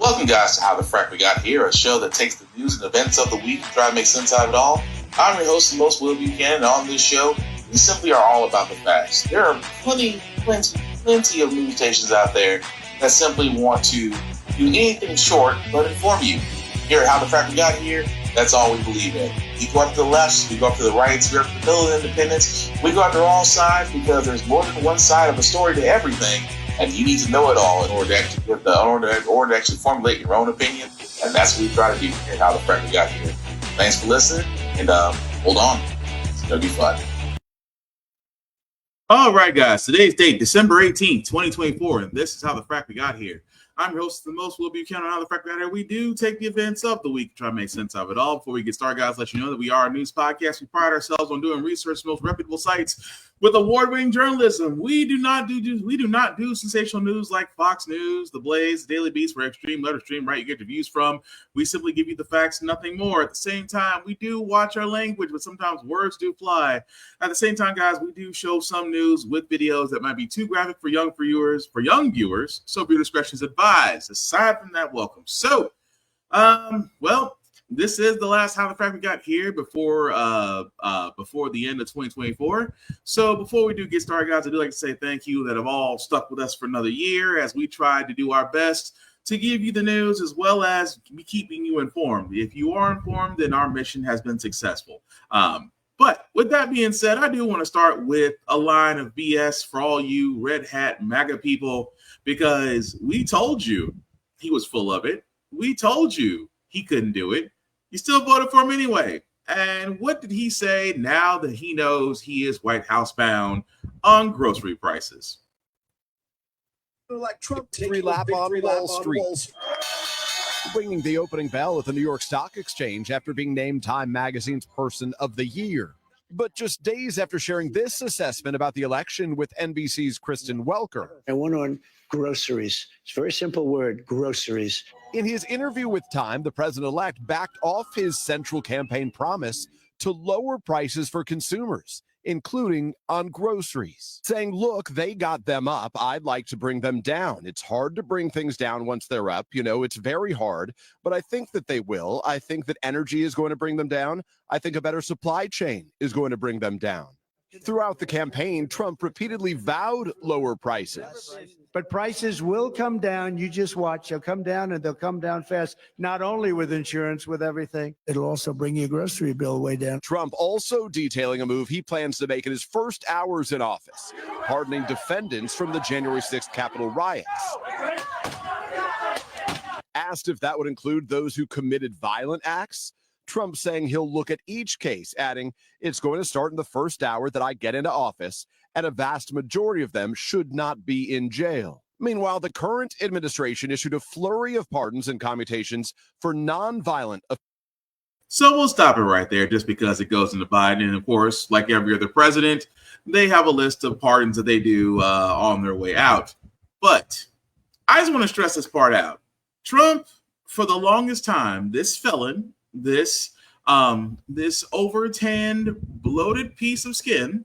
Welcome, guys, to How the Frack We Got Here, a show that takes the news and events of the week and try to make sense out of it all. I'm your host, the most Will Buchanan, and on this show, we simply are all about the facts. There are plenty of news stations out there that simply want to do anything short but inform you. Here at How the Frack We Got Here, that's all we believe in. We go up to the left, we go up to the right, we go up to the middle of independence, we go after all sides because there's more than one side of a story to everything. And you need to know it all in order to actually formulate your own opinion. And that's what we try to do here at How the Frack We Got Here. Thanks for listening, and hold on. It's going to be fun. All right, guys. Today's date, December 18th, 2024, and this is How the Frack We Got Here. I'm your host, the most Will Buchanan on How the Frack We Got Here. We do take the events of the week to try to make sense of it all. Before we get started, guys, let you know that we are a news podcast. We pride ourselves on doing research from most reputable sites with award-winning journalism. We do not do sensational news like Fox News, The Blaze, Daily Beast, where extreme, letter stream, right? You get your views from. We simply give you the facts, nothing more. At the same time, we do watch our language, but sometimes words do fly. At the same time, guys, we do show some news with videos that might be too graphic for young viewers. So viewer discretion is advised. Aside from that, welcome. So, this is the last How the Frack We Got Here before the end of 2024. So before we do get started, guys, I do like to say thank you that have all stuck with us for another year as we tried to do our best to give you the news as well as be keeping you informed. If you are informed, then our mission has been successful. But with that being said, I do want to start with a line of BS for all you red hat MAGA people, because we told you he was full of it. We told you he couldn't do it. You still voted for him anyway. And what did he say now that he knows he is White House bound on grocery prices? Like Trump victory lap on Wall Street. Ringing the opening bell at the New York Stock Exchange after being named Time Magazine's Person of the Year. But just days after sharing this assessment about the election with NBC's Kristen Welker. And one on groceries. It's a very simple word, groceries. In his interview with Time, the president-elect backed off his central campaign promise to lower prices for consumers, including on groceries, saying, look, they got them up. I'd like to bring them down. It's hard to bring things down once they're up. You know, it's very hard, but I think that they will. I think that energy is going to bring them down. I think a better supply chain is going to bring them down. Throughout the campaign, Trump repeatedly vowed lower prices. But prices will come down. You just watch. They'll come down, and they'll come down fast, not only with insurance, with everything. It'll also bring your grocery bill way down. Trump also detailing a move he plans to make in his first hours in office, pardoning defendants from the January 6th Capitol riots. Asked if that would include those who committed violent acts, Trump saying he'll look at each case, adding, it's going to start in the first hour that I get into office, and a vast majority of them should not be in jail. Meanwhile, the current administration issued a flurry of pardons and commutations for nonviolent. So we'll stop it right there just because it goes into Biden. And of course, like every other president, they have a list of pardons that they do on their way out. But I just want to stress this part out. Trump, for the longest time, this felon, this over-tanned, bloated piece of skin,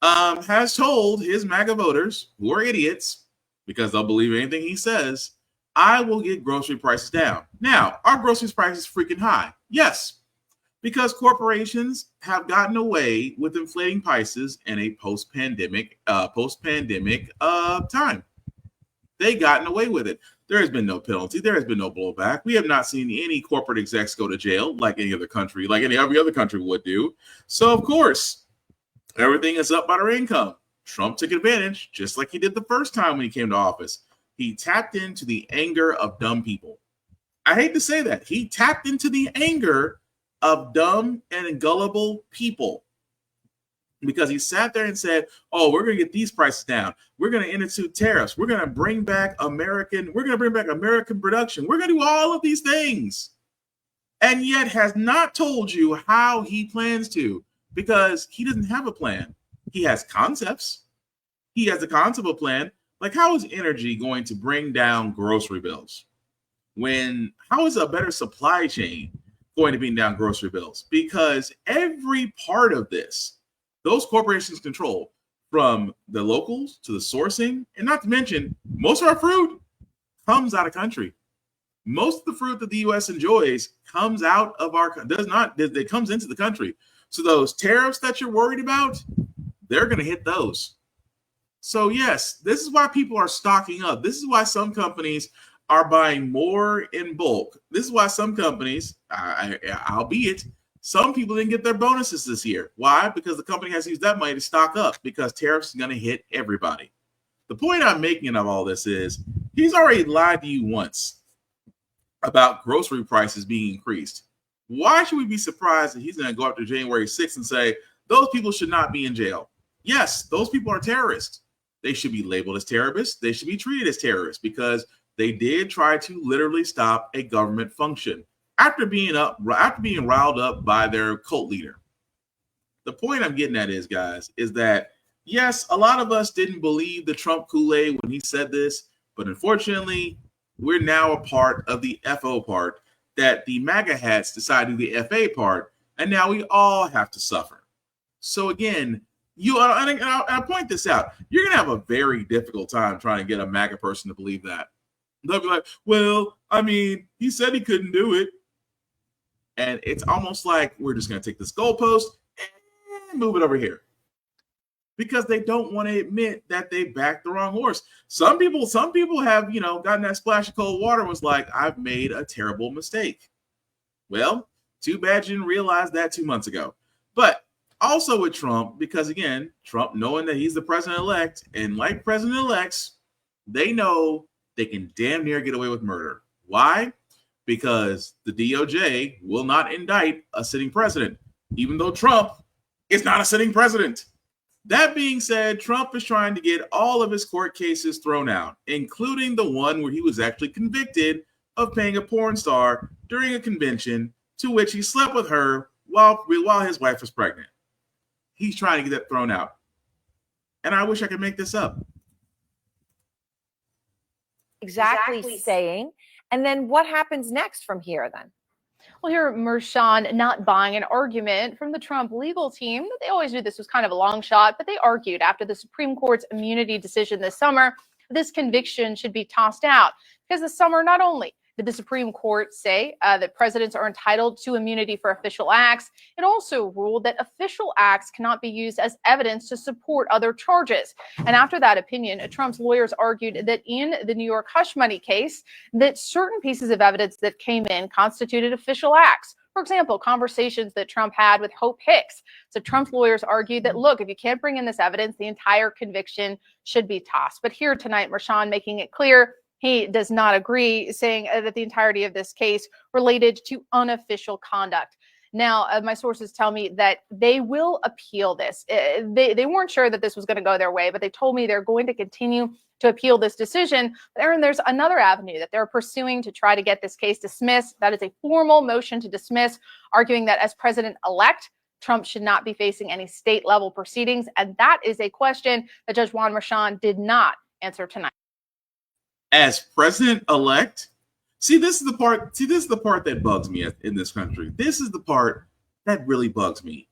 has told his MAGA voters, who are idiots, because they'll believe anything he says, I will get grocery prices down. Now, are grocery prices freaking high? Yes, because corporations have gotten away with inflating prices in a post-pandemic time. They gotten away with it. There has been no penalty. There has been no blowback. We have not seen any corporate execs go to jail like any other country, like every other country would do. So, of course, everything is up by their income. Trump took advantage, just like he did the first time when he came to office. He tapped into the anger of dumb people. I hate to say that. He tapped into the anger of dumb and gullible people because he sat there and said, oh, we're going to get these prices down. We're going to institute tariffs. We're going to bring back American production. We're going to do all of these things. And yet has not told you how he plans to, because he doesn't have a plan. He has concepts. He has the concept of a plan. Like, how is energy going to bring down grocery bills? How is a better supply chain going to bring down grocery bills? Because every part of this, those corporations control, from the locals to the sourcing, and not to mention, most of our fruit comes out of country. Most of the fruit that the U.S. enjoys comes out of it comes into the country. So those tariffs that you're worried about, they're going to hit those. So yes, this is why people are stocking up. This is why some companies are buying more in bulk. This is why some companies, albeit some people didn't get their bonuses this year. Why? Because the company has to use that money to stock up because tariffs are going to hit everybody. The point I'm making of all this is he's already lied to you once about grocery prices being increased. Why should we be surprised that he's going to go after January 6th and say those people should not be in jail? Yes, those people are terrorists. They should be labeled as terrorists. They should be treated as terrorists because they did try to literally stop a government function after being riled up by their cult leader. The point I'm getting at is, guys, is that yes, a lot of us didn't believe the Trump Kool-Aid when he said this, but unfortunately, we're now a part of the FO part that the MAGA hats decided the FA part, and now we all have to suffer. So again, I'll point this out. You're going to have a very difficult time trying to get a MAGA person to believe that. They'll be like, well, I mean, he said he couldn't do it. And it's almost like we're just going to take this goalpost and move it over here. Because they don't want to admit that they backed the wrong horse. Some people have, gotten that splash of cold water and was like, I've made a terrible mistake. Well, too bad you didn't realize that 2 months ago. But also with Trump, because again, Trump knowing that he's the president-elect, and like president-elects, they know they can damn near get away with murder. Why? Because the DOJ will not indict a sitting president, even though Trump is not a sitting president. That being said, Trump is trying to get all of his court cases thrown out, including the one where he was actually convicted of paying a porn star during a convention to which he slept with her while his wife was pregnant. He's trying to get that thrown out. And I wish I could make this up. Exactly saying. And then what happens next from here then? Well, here, Mershon not buying an argument from the Trump legal team. They always knew this was kind of a long shot, but they argued after the Supreme Court's immunity decision this summer, this conviction should be tossed out. Because this summer, not only did the Supreme Court say that presidents are entitled to immunity for official acts, it also ruled that official acts cannot be used as evidence to support other charges. And after that opinion, Trump's lawyers argued that in the New York hush money case, that certain pieces of evidence that came in constituted official acts. For example, conversations that Trump had with Hope Hicks. So Trump's lawyers argued that, look, if you can't bring in this evidence, the entire conviction should be tossed. But here tonight, Mershon making it clear he does not agree, saying that the entirety of this case related to unofficial conduct. Now, my sources tell me that they will appeal this. They weren't sure that this was going to go their way, but they told me they're going to continue to appeal this decision. But Aaron, there's another avenue that they're pursuing to try to get this case dismissed. That is a formal motion to dismiss, arguing that as president-elect, Trump should not be facing any state-level proceedings. And that is a question that Judge Juan Mershon did not answer tonight. As president-elect, this is the part that bugs me in this country. This is the part that really bugs me.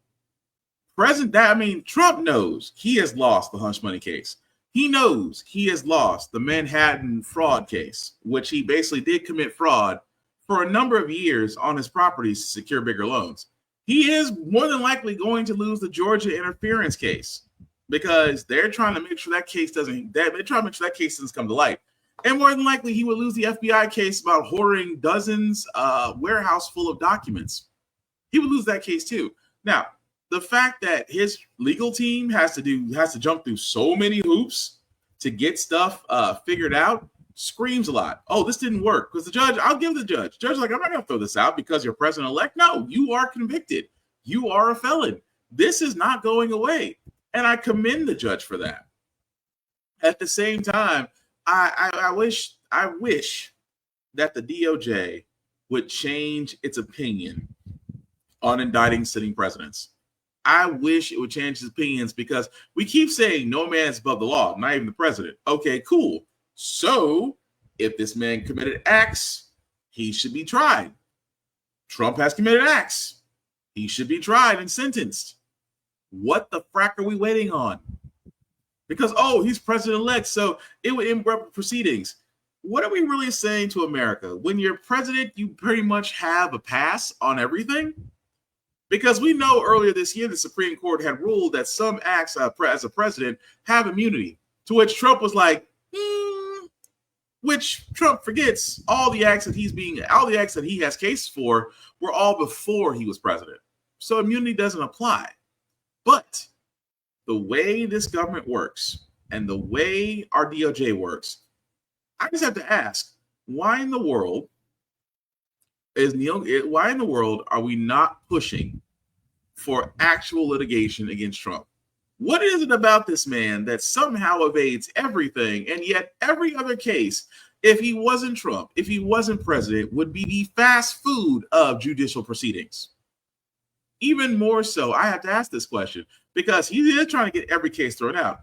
Trump knows he has lost the hush money case. He knows he has lost the Manhattan fraud case, which he basically did commit fraud for a number of years on his properties to secure bigger loans. He is more than likely going to lose the Georgia interference case because they're trying to make sure that case doesn't come to light. And more than likely, he would lose the FBI case about hoarding dozens warehouse full of documents. He would lose that case too. Now, the fact that his legal team has to jump through so many hoops to get stuff figured out screams a lot. Oh, this didn't work because the judge. I'll give the judge. Judge's like, I'm not going to throw this out because you're president-elect. No, you are convicted. You are a felon. This is not going away, and I commend the judge for that. At the same time, I wish that the DOJ would change its opinion on indicting sitting presidents. I wish it would change its opinions because we keep saying no man is above the law, not even the president. Okay, cool. So if this man committed acts, he should be tried. Trump has committed acts. He should be tried and sentenced. What the frack are we waiting on? Because, he's president-elect, so it would interrupt proceedings. what are we really saying to America? When you're president, you pretty much have a pass on everything? Because we know earlier this year, the Supreme Court had ruled that some acts as a president have immunity, to which Trump was like, which Trump forgets all the acts that he has cases for were all before he was president. So immunity doesn't apply. But the way this government works and the way our DOJ works, I just have to ask, why in the world are we not pushing for actual litigation against Trump? What is it about this man that somehow evades everything, and yet every other case, if he wasn't Trump, if he wasn't president, would be the fast food of judicial proceedings? Even more so, I have to ask this question because he is trying to get every case thrown out.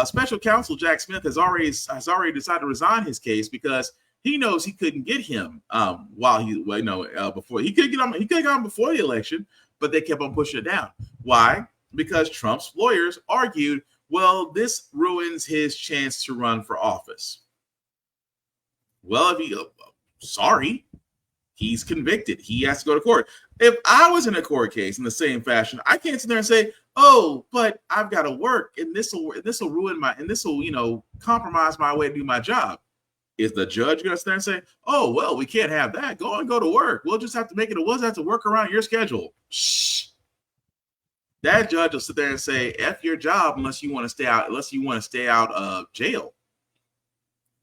Special counsel Jack Smith has already decided to resign his case because he knows he couldn't get him before he could get him before the election, but they kept on pushing it down. Why? Because Trump's lawyers argued, well, this ruins his chance to run for office. Well, he's convicted. He has to go to court. If I was in a court case in the same fashion, I can't sit there and say, oh, but I've got to work and this will ruin compromise my way to do my job. Is the judge going to sit there and say, oh, well, we can't have that. Go to work. We'll just have to work around your schedule. Shh. That judge will sit there and say, F your job unless you want to stay out of jail.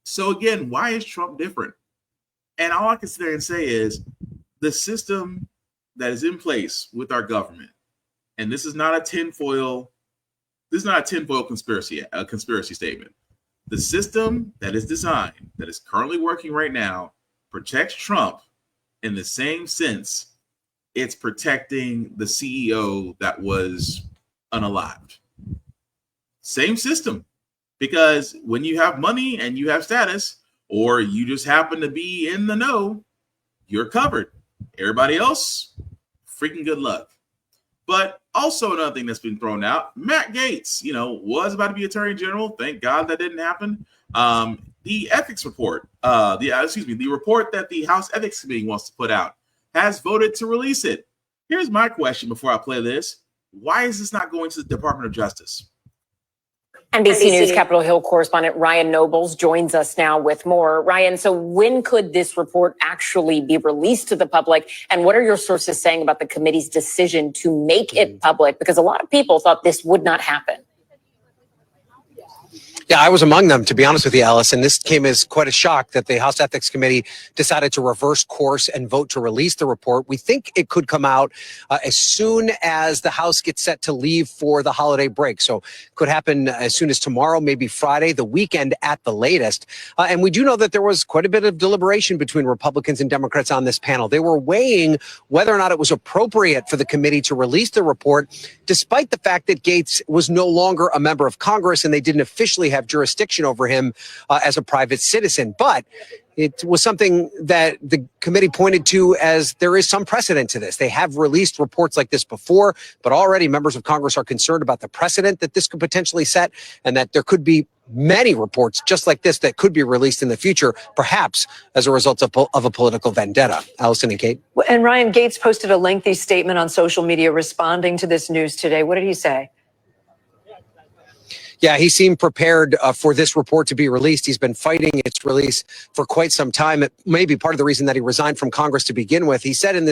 So again, why is Trump different? And all I can sit there and say is the system that is in place with our government, and this is not a tinfoil conspiracy statement. The system that is designed, that is currently working right now, protects Trump in the same sense it's protecting the CEO that was unalived. Same system. Because when you have money and you have status, or you just happen to be in the know, you're covered. Everybody else, freaking good luck. But also another thing that's been thrown out, Matt Gaetz, was about to be Attorney General. Thank God that didn't happen. The ethics report, the report that the House Ethics Committee wants to put out, has voted to release it. Here's my question before I play this. Why is this not going to the Department of Justice? NBC News Capitol Hill correspondent Ryan Nobles joins us now with more. Ryan, so when could this report actually be released to the public? And what are your sources saying about the committee's decision to make it public? Because a lot of people thought this would not happen. Yeah, I was among them, to be honest with you, Alice. And this came as quite a shock that the House Ethics Committee decided to reverse course and vote to release the report. We think it could come out as soon as the House gets set to leave for the holiday break. So it could happen as soon as tomorrow, maybe Friday, the weekend at the latest. And we do know that there was quite a bit of deliberation between Republicans and Democrats on this panel. They were weighing whether or not it was appropriate for the committee to release the report, despite the fact that Gaetz was no longer a member of Congress and they didn't officially have jurisdiction over him as a private citizen. But it was something that the committee pointed to as there is some precedent to this. They have released reports like this before, but already members of Congress are concerned about the precedent that this could potentially set, and that there could be many reports just like this that could be released in the future, perhaps as a result of a political vendetta. Allison and Kate. And Ryan, Gaetz posted a lengthy statement on social media responding to this news today. What did he say? Yeah, he seemed prepared for this report to be released. He's been fighting its release for quite some time. It may be part of the reason that he resigned from Congress to begin with. He said in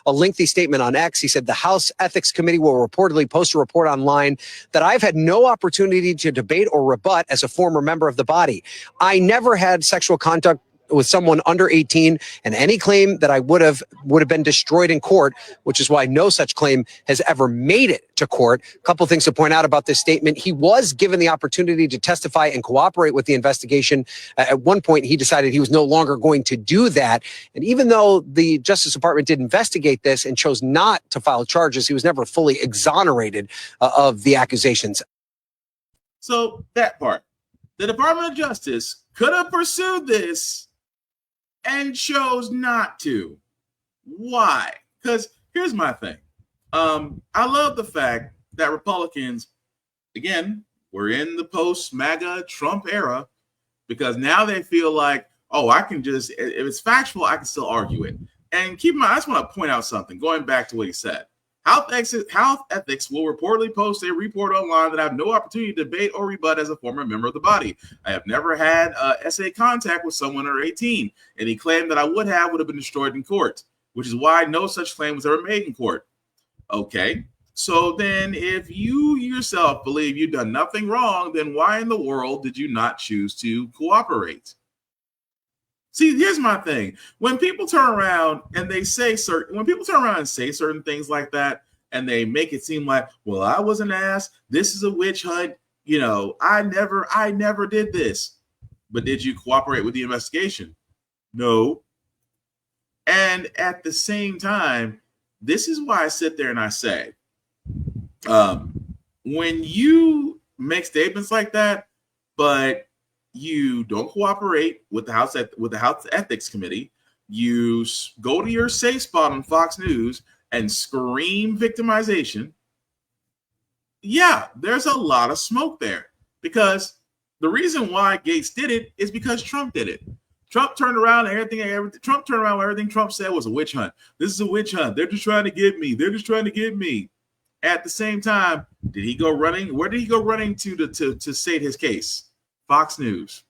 a lengthy statement on X, he said, the House Ethics Committee will reportedly post a report online that I've had no opportunity to debate or rebut as a former member of the body. I never had sexual contact with someone under 18, and any claim that I would have been destroyed in court, which is why no such claim has ever made it to court. A couple of things to point out about this statement. He was given the opportunity to testify and cooperate with the investigation. At one point, he decided he was no longer going to do that. And even though the Justice Department did investigate this and chose not to file charges, he was never fully exonerated of the accusations. So that part, the Department of Justice could have pursued this and chose not to. Why? Because here's my thing. I love the fact that Republicans, again, we're in the post-MAGA Trump era, because now they feel like, oh, I can just, if it's factual, I can still argue it. And keep in mind, I just want to point out something, going back to what he said. Health ethics will reportedly post a report online that I have no opportunity to debate or rebut as a former member of the body. I have never had SA contact with someone under 18. Any claim that I would have been destroyed in court, which is why no such claim was ever made in court. Okay, so then if you yourself believe you've done nothing wrong, then why in the world did you not choose to cooperate? See, here's my thing. When people turn around and say certain things like that, and they make it seem like, well, I wasn't asked, this is a witch hunt, you know, I never did this. But did you cooperate with the investigation? No. And at the same time, this is why I sit there and I say, when you make statements like that, but you don't cooperate with the House Ethics Committee, you go to your safe spot on Fox News and scream victimization. Yeah, there's a lot of smoke there, because the reason why Gates did it is because Trump did it. Trump turned around and everything Trump said was a witch hunt. This is a witch hunt. They're just trying to get me. They're just trying to get me. At the same time, did he go running? Where did he go running to state his case? Fox News.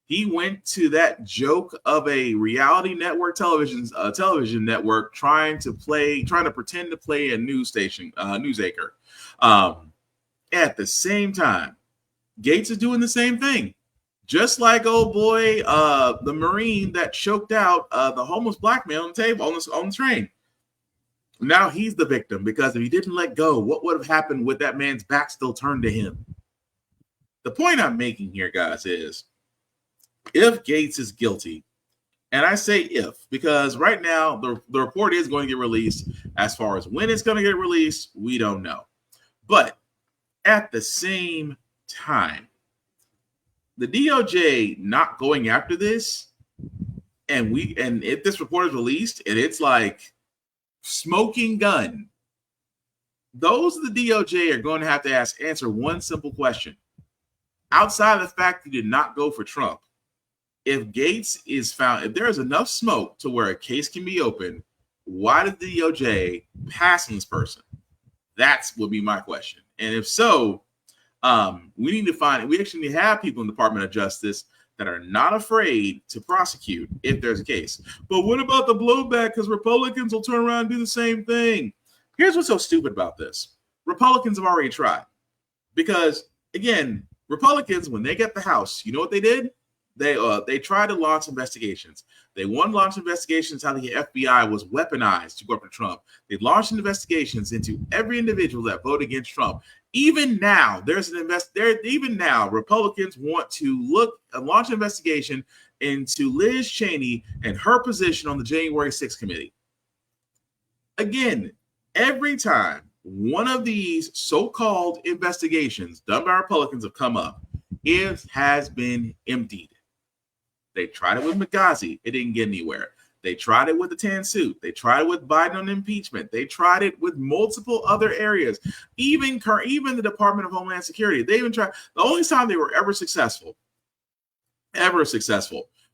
He went to that joke of a reality network television network trying to pretend to play a news station, news anchor. At the same time, Gates is doing the same thing. Just like old boy, the Marine that choked out the homeless black man on the table on the train. Now he's the victim, because if he didn't let go, what would have happened with that man's back still turned to him? The point I'm making here, guys, is if Gates is guilty, and I say if, because right now the report is going to get released. As far as when it's going to get released, we don't know. But at the same time, the DOJ not going after this, and if this report is released and it's like smoking gun, those of the DOJ are going to have to answer one simple question. Outside of the fact you did not go for Trump, if Gates is found, if there is enough smoke to where a case can be opened, why did the DOJ pass on this person? That would be my question. And if so, we actually need to have people in the Department of Justice that are not afraid to prosecute if there's a case. But what about the blowback? Because Republicans will turn around and do the same thing. Here's what's so stupid about this. Republicans have already tried. Because, again, Republicans, when they get the House, you know what they did? They tried to launch investigations. They wanted to launch investigations how the FBI was weaponized to go after Trump. They launched investigations into every individual that voted against Trump. Even now, even now, Republicans want to launch an investigation into Liz Cheney and her position on the January 6th committee. Again, every time one of these so-called investigations done by Republicans have come up, it has been emptied. They tried it with Benghazi. It didn't get anywhere. They tried it with the tan suit. They tried it with Biden on impeachment. They tried it with multiple other areas. Even the Department of Homeland Security. They even tried. The only time they were ever successful,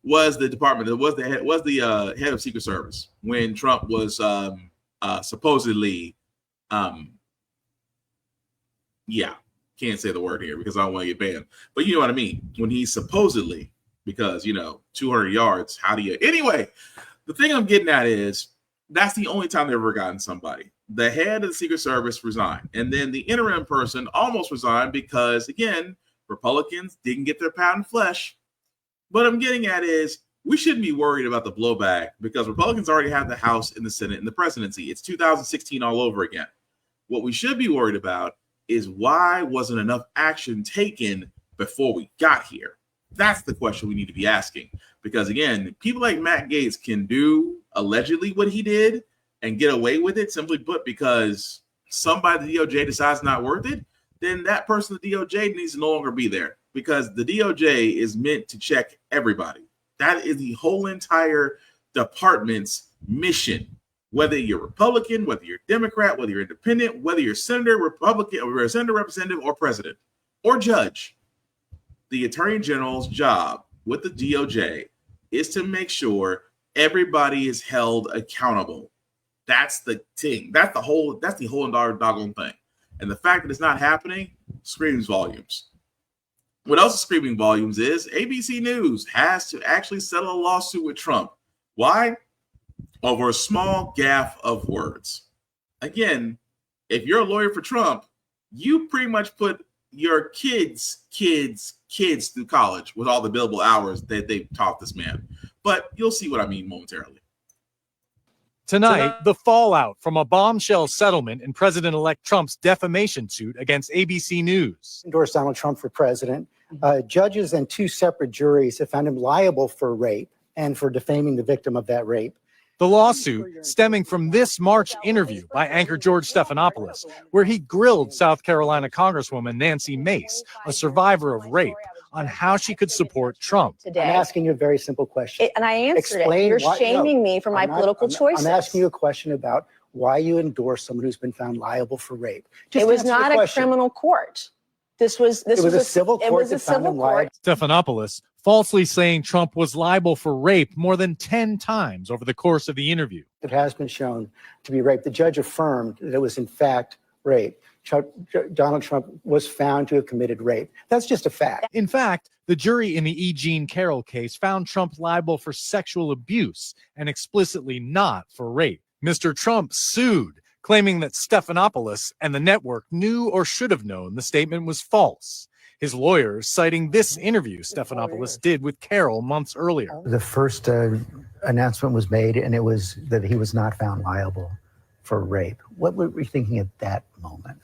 was the department. It was the head of Secret Service when Trump was supposedly, can't say the word here because I don't want to get banned. But you know what I mean. When he supposedly, because 200 yards. How do you? Anyway, the thing I'm getting at is that's the only time they've ever gotten somebody. The head of the Secret Service resigned, and then the interim person almost resigned because, again, Republicans didn't get their pound of flesh. What I'm getting at is we shouldn't be worried about the blowback because Republicans already have the House and the Senate and the presidency. It's 2016 all over again. What we should be worried about is why wasn't enough action taken before we got here? That's the question we need to be asking. Because, again, people like Matt Gaetz can do allegedly what he did and get away with it simply put because somebody at the DOJ decides not worth it, then that person at the DOJ needs to no longer be there because the DOJ is meant to check everybody. That is the whole entire department's mission. Whether you're Republican, whether you're Democrat, whether you're independent, whether you're senator, Republican, or senator, representative, or president, or judge, the Attorney General's job with the DOJ is to make sure everybody is held accountable. That's the thing. That's the whole entire doggone thing. And the fact that it's not happening screams volumes. What else is screaming volumes is ABC News has to actually settle a lawsuit with Trump. Why? Over a small gaffe of words. Again, if you're a lawyer for Trump, you pretty much put your kids through college with all the billable hours that they've taught this man. But you'll see what I mean momentarily. Tonight, the fallout from a bombshell settlement in President-elect Trump's defamation suit against ABC News. Endorsed Donald Trump for president. Judges and two separate juries have found him liable for rape and for defaming the victim of that rape. The lawsuit stemming from this March interview by anchor George Stephanopoulos, where he grilled South Carolina Congresswoman Nancy Mace, a survivor of rape, on how she could support Trump. I'm asking you a very simple question. And I answered it. You're shaming me for my political choices. I'm asking you a question about why you endorse someone who's been found liable for rape. It was not a criminal court. This was a civil court. It was a civil court. Stephanopoulos falsely saying Trump was liable for rape more than 10 times over the course of the interview. It has been shown to be rape. The judge affirmed that it was in fact rape. Donald Trump was found to have committed rape. That's just a fact. In fact, the jury in the E. Jean Carroll case found Trump liable for sexual abuse and explicitly not for rape. Mr. Trump sued, claiming that Stephanopoulos and the network knew or should have known the statement was false. His lawyers citing this interview Stephanopoulos did with Carroll months earlier. The first announcement was made, and it was that he was not found liable for rape. What were we thinking at that moment?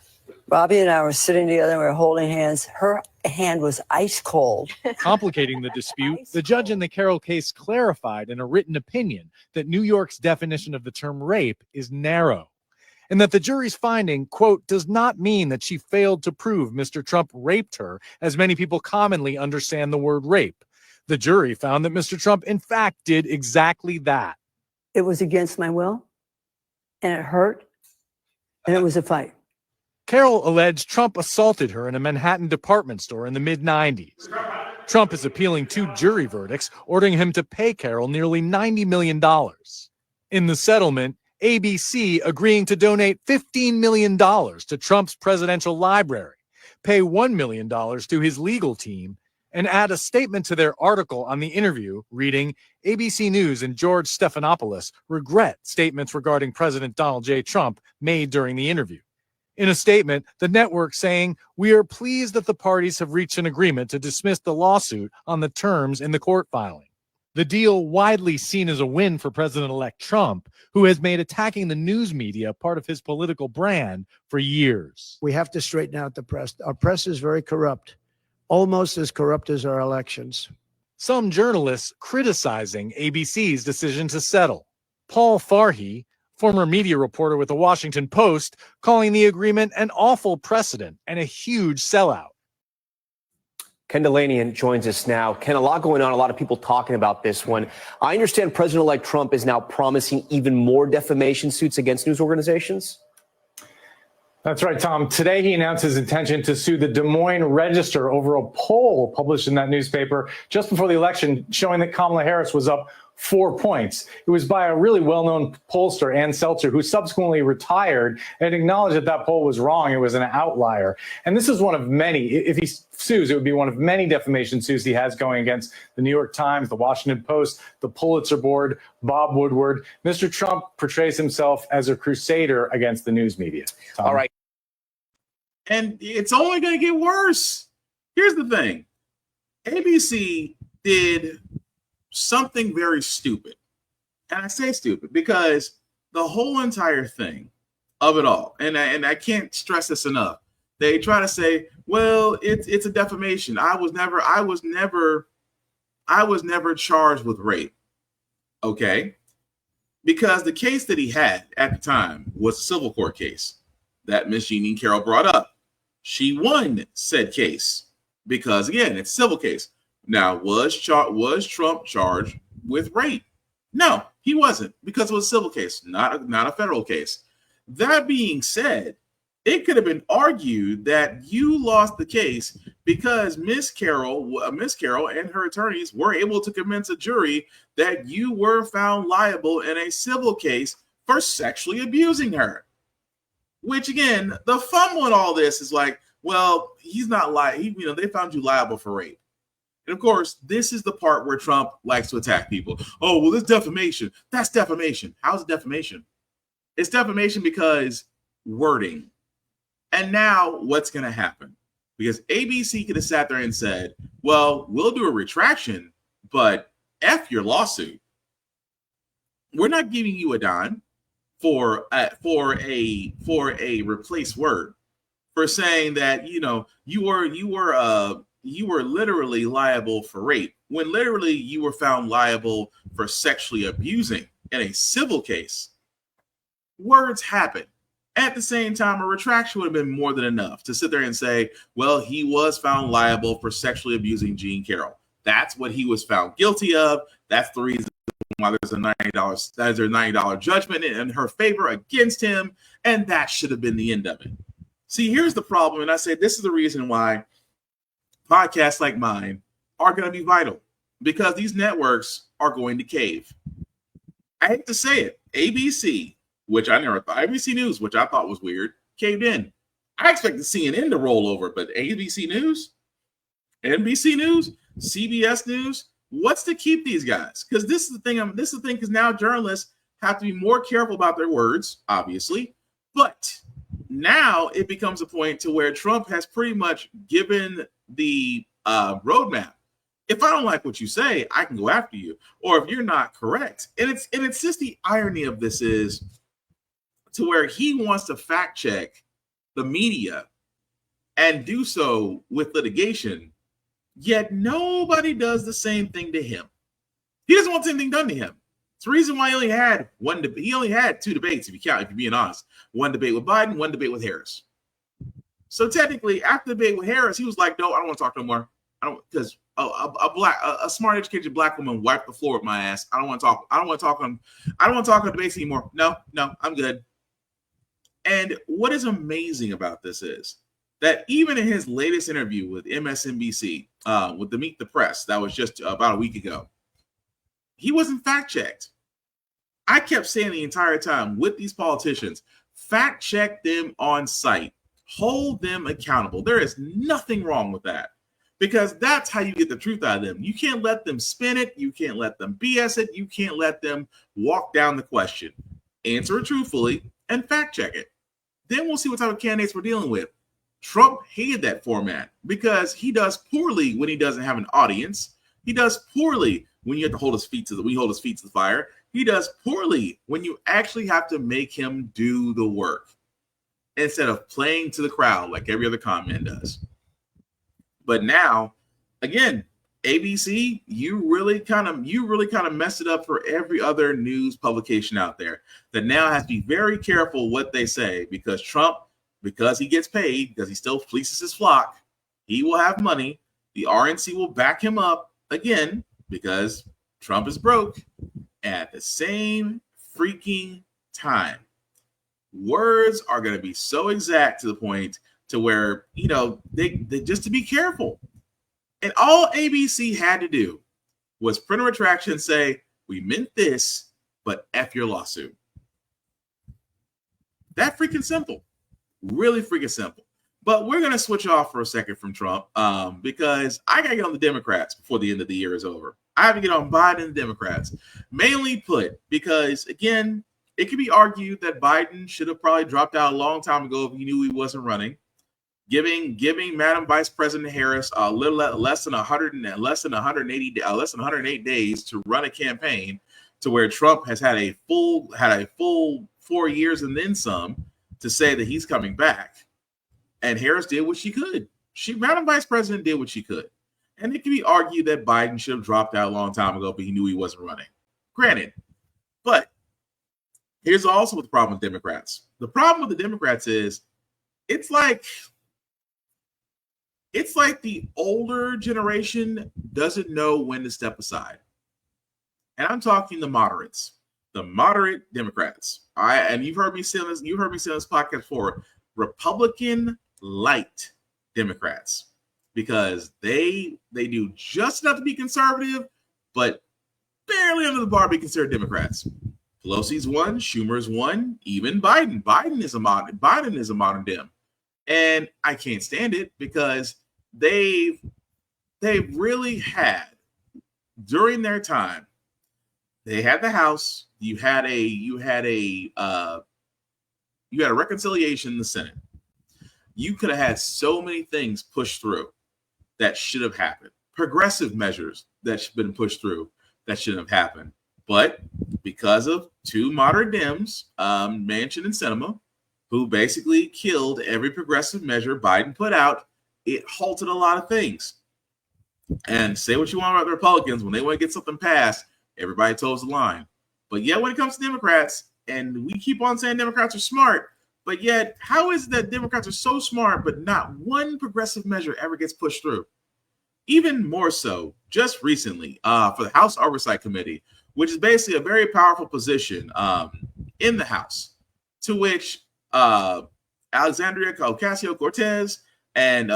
Bobby and I were sitting together, we were holding hands. Her hand was ice cold. Complicating the dispute, the judge in the Carroll case clarified in a written opinion that New York's definition of the term rape is narrow, and that the jury's finding, quote, does not mean that she failed to prove Mr. Trump raped her, as many people commonly understand the word rape. The jury found that Mr. Trump, in fact, did exactly that. It was against my will, and it hurt, and it was a fight. Carroll alleged Trump assaulted her in a Manhattan department store in the mid-90s. Trump is appealing 2 jury verdicts, ordering him to pay Carroll nearly $90 million. In the settlement, ABC agreeing to donate $15 million to Trump's presidential library, pay $1 million to his legal team, and add a statement to their article on the interview reading, ABC News and George Stephanopoulos regret statements regarding President Donald J. Trump made during the interview. In a statement, the network saying, "We are pleased that the parties have reached an agreement to dismiss the lawsuit on the terms in the court filing." The deal widely seen as a win for President-elect Trump, who has made attacking the news media part of his political brand for years. We have to straighten out the press. Our press is very corrupt, almost as corrupt as our elections. Some journalists criticizing ABC's decision to settle. Paul Farhi, former media reporter with the Washington Post, calling the agreement an awful precedent and a huge sellout. Ken Delanian joins us now. Ken, a lot going on, a lot of people talking about this one. I understand President-elect Trump is now promising even more defamation suits against news organizations. That's right, Tom. Today, he announced his intention to sue the Des Moines Register over a poll published in that newspaper just before the election showing that Kamala Harris was up 4 points. It was by a really well-known pollster, Ann Seltzer, who subsequently retired and acknowledged that that poll was wrong. It was an outlier. And this is one of many. If he sues, it would be one of many defamation suits he has going against the New York Times, the Washington Post, the Pulitzer Board, Bob Woodward. Mr. Trump portrays himself as a crusader against the news media. Tom? All right. And it's only going to get worse. Here's the thing. ABC did something very stupid. And I say stupid because the whole entire thing of it all, and I can't stress this enough, they try to say, well, it's a defamation. I was never charged with rape. Okay. Because the case that he had at the time was a civil court case that Ms. Jeanine Carroll brought up. She won said case because, again, it's a civil case. Now, was Trump charged with rape? No, he wasn't, because it was a civil case, not a federal case. That being said, it could have been argued that you lost the case because Miss Carroll and her attorneys were able to convince a jury that you were found liable in a civil case for sexually abusing her. Which again, the fumble in all this is like, well, he's not liable. They found you liable for rape. And of course, this is the part where Trump likes to attack people. Oh, well, this defamation. That's defamation. How's it defamation? It's defamation because wording. And now what's going to happen? Because ABC could have sat there and said, well, we'll do a retraction, but F your lawsuit. We're not giving you a dime for a replaced word, for saying that, you were literally liable for rape, when literally you were found liable for sexually abusing in a civil case. Words happen. At the same time, a retraction would have been more than enough to sit there and say, well, he was found liable for sexually abusing Jean Carroll. That's what he was found guilty of. That's the reason why there's a $90 judgment in her favor against him. And that should have been the end of it. See, here's the problem. And I say this is the reason why podcasts like mine are going to be vital, because these networks are going to cave. I hate to say it. ABC, which I never thought, ABC News, which I thought was weird, caved in. I expected CNN to roll over, but ABC News, NBC News, CBS News, what's to keep these guys? Because this is the thing. Because now journalists have to be more careful about their words, obviously. But now it becomes a point to where Trump has pretty much given the roadmap. If I don't like what you say, I can go after you. Or if you're not correct, and it's just the irony of this is to where he wants to fact check the media and do so with litigation, yet nobody does the same thing to him. He doesn't want the same thing done to him. It's the reason why he only had one debate. He only had two debates, if you're being honest. One debate with Biden, one debate with Harris. So technically, after the debate with Harris, he was like, "No, I don't want to talk no more. I don't, because a smart, educated black woman wiped the floor with my ass. I don't want to talk. I don't want to talk on debates anymore. No, I'm good." And what is amazing about this is that even in his latest interview with MSNBC, with the Meet the Press, that was just about a week ago, he wasn't fact checked. I kept saying the entire time with these politicians, fact check them on site, hold them accountable. There is nothing wrong with that, because that's how you get the truth out of them. You can't let them spin it. You can't let them BS it. You can't let them walk down the question. Answer it truthfully and fact check it. Then we'll see what type of candidates we're dealing with. Trump hated that format because he does poorly when he doesn't have an audience. He does poorly when you have to hold his feet to the fire. He does poorly when you actually have to make him do the work instead of playing to the crowd like every other con man does. But now, again, ABC, you really kind of messed it up for every other news publication out there that now has to be very careful what they say, because Trump, because he gets paid, because he still fleeces his flock, he will have money. The RNC will back him up again because Trump is broke. At the same freaking time, words are going to be so exact to the point to where, they just to be careful. And all ABC had to do was print a retraction and say, we meant this, but F your lawsuit. That freaking simple. Really freaking simple. But we're going to switch off for a second from Trump because I got to get on the Democrats before the end of the year is over. I have to get on Biden and the Democrats. Mainly put, because, again, it could be argued that Biden should have probably dropped out a long time ago if he knew he wasn't running. Giving Madam Vice President Harris a little less than 108 days to run a campaign, to where Trump has had a full 4 years and then some to say that he's coming back. And Harris did what she could. Madam Vice President did what she could. And it can be argued that Biden should have dropped out a long time ago, but he knew he wasn't running. Granted. But here's also what the problem with Democrats. The problem with the Democrats is it's like the older generation doesn't know when to step aside. And I'm talking the moderates, the moderate Democrats. And you've heard me say this podcast before. Republican light Democrats, because they do just enough to be conservative, but barely under the bar to be considered Democrats. Pelosi's one, Schumer's one, even Biden. Biden is a modern Dem, and I can't stand it because they've really had, during their time, they had the House. You had a reconciliation in the Senate. You could have had so many things pushed through that should have happened. Progressive measures that should have been pushed through that shouldn't have happened. But because of two moderate Dems, Manchin and Sinema, who basically killed every progressive measure Biden put out, it halted a lot of things. And say what you want about the Republicans, when they want to get something passed, everybody toes the line. But yet when it comes to Democrats, and we keep on saying Democrats are smart, but yet how is it that Democrats are so smart, but not one progressive measure ever gets pushed through? Even more so, just recently, for the House Oversight Committee, which is basically a very powerful position in the House, to which Alexandria Ocasio-Cortez and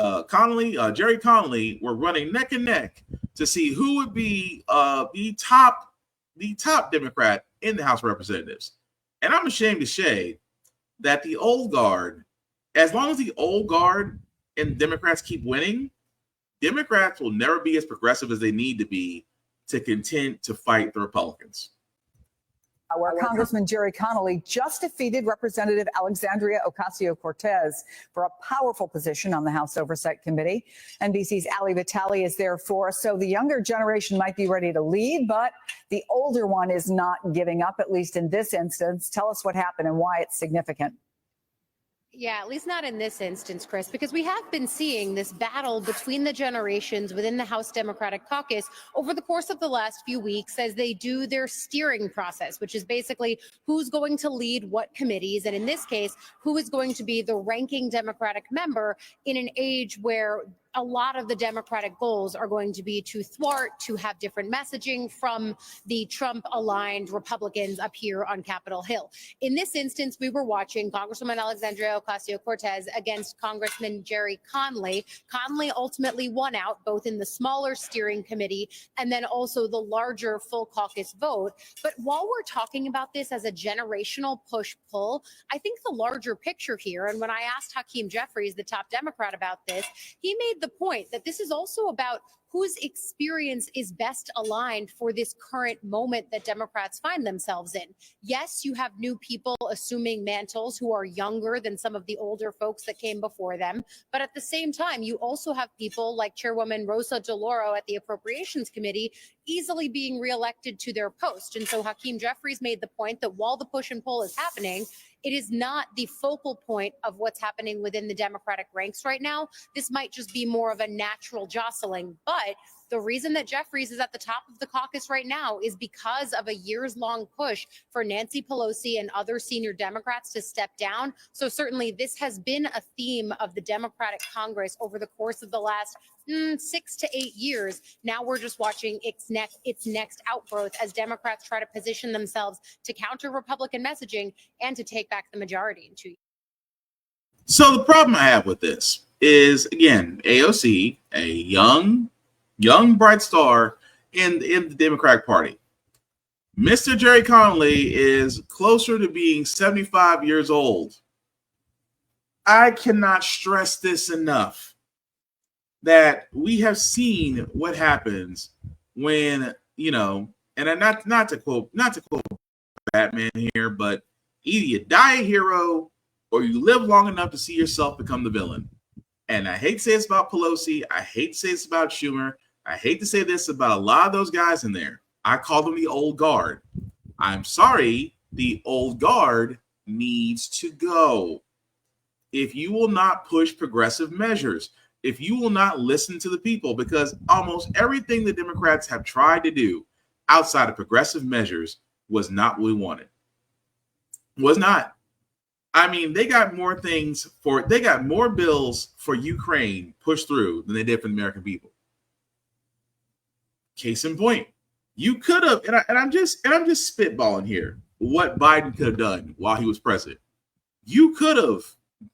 Jerry Connolly were running neck and neck to see who would be the top Democrat in the House of Representatives. And I'm ashamed to say that the old guard, as long as the old guard and Democrats keep winning, Democrats will never be as progressive as they need to be to contend to fight the Republicans. Where Congressman Jerry Connolly just defeated Representative Alexandria Ocasio-Cortez for a powerful position on the House Oversight Committee. NBC's Ali Vitale is there for us. So the younger generation might be ready to lead, but the older one is not giving up, at least in this instance. Tell us what happened and why it's significant. Yeah, at least not in this instance, Chris, because we have been seeing this battle between the generations within the House Democratic Caucus over the course of the last few weeks as they do their steering process, which is basically who's going to lead what committees, and in this case, who is going to be the ranking Democratic member in an age where a lot of the Democratic goals are going to be to thwart, to have different messaging from the Trump-aligned Republicans up here on Capitol Hill. In this instance, we were watching Congresswoman Alexandria Ocasio-Cortez against Congressman Jerry Connolly. Connolly ultimately won out both in the smaller steering committee and then also the larger full caucus vote. But while we're talking about this as a generational push-pull, I think the larger picture here, and when I asked Hakeem Jeffries, the top Democrat, about this, he made the point that this is also about whose experience is best aligned for this current moment that Democrats find themselves in. Yes, you have new people assuming mantles who are younger than some of the older folks that came before them. But at the same time, you also have people like Chairwoman Rosa DeLauro at the Appropriations Committee easily being reelected to their post. And so Hakeem Jeffries made the point that while the push and pull is happening, it is not the focal point of what's happening within the Democratic ranks right now. This might just be more of a natural jostling. But the reason that Jeffries is at the top of the caucus right now is because of a years-long push for Nancy Pelosi and other senior Democrats to step down. So certainly this has been a theme of the Democratic Congress over the course of the last 6 to 8 years. Now we're just watching its next outgrowth as Democrats try to position themselves to counter Republican messaging and to take back the majority in 2 years. So the problem I have with this is, again, AOC, a young bright star in the Democratic Party. Mr. Jerry Connolly is closer to being 75 years old. I cannot stress this enough, that we have seen what happens when, and not to quote Batman here, but either you die a hero or you live long enough to see yourself become the villain. And I hate to say this about Pelosi. I hate to say this about Schumer. I hate to say this about a lot of those guys in there. I call them the old guard. I'm sorry, the old guard needs to go. If you will not push progressive measures, if you will not listen to the people, because almost everything the Democrats have tried to do outside of progressive measures was not what we wanted. Was not. I mean, they got more bills for Ukraine pushed through than they did for the American people. Case in point, you could have, and I'm just spitballing here, what Biden could have done while he was president. You could have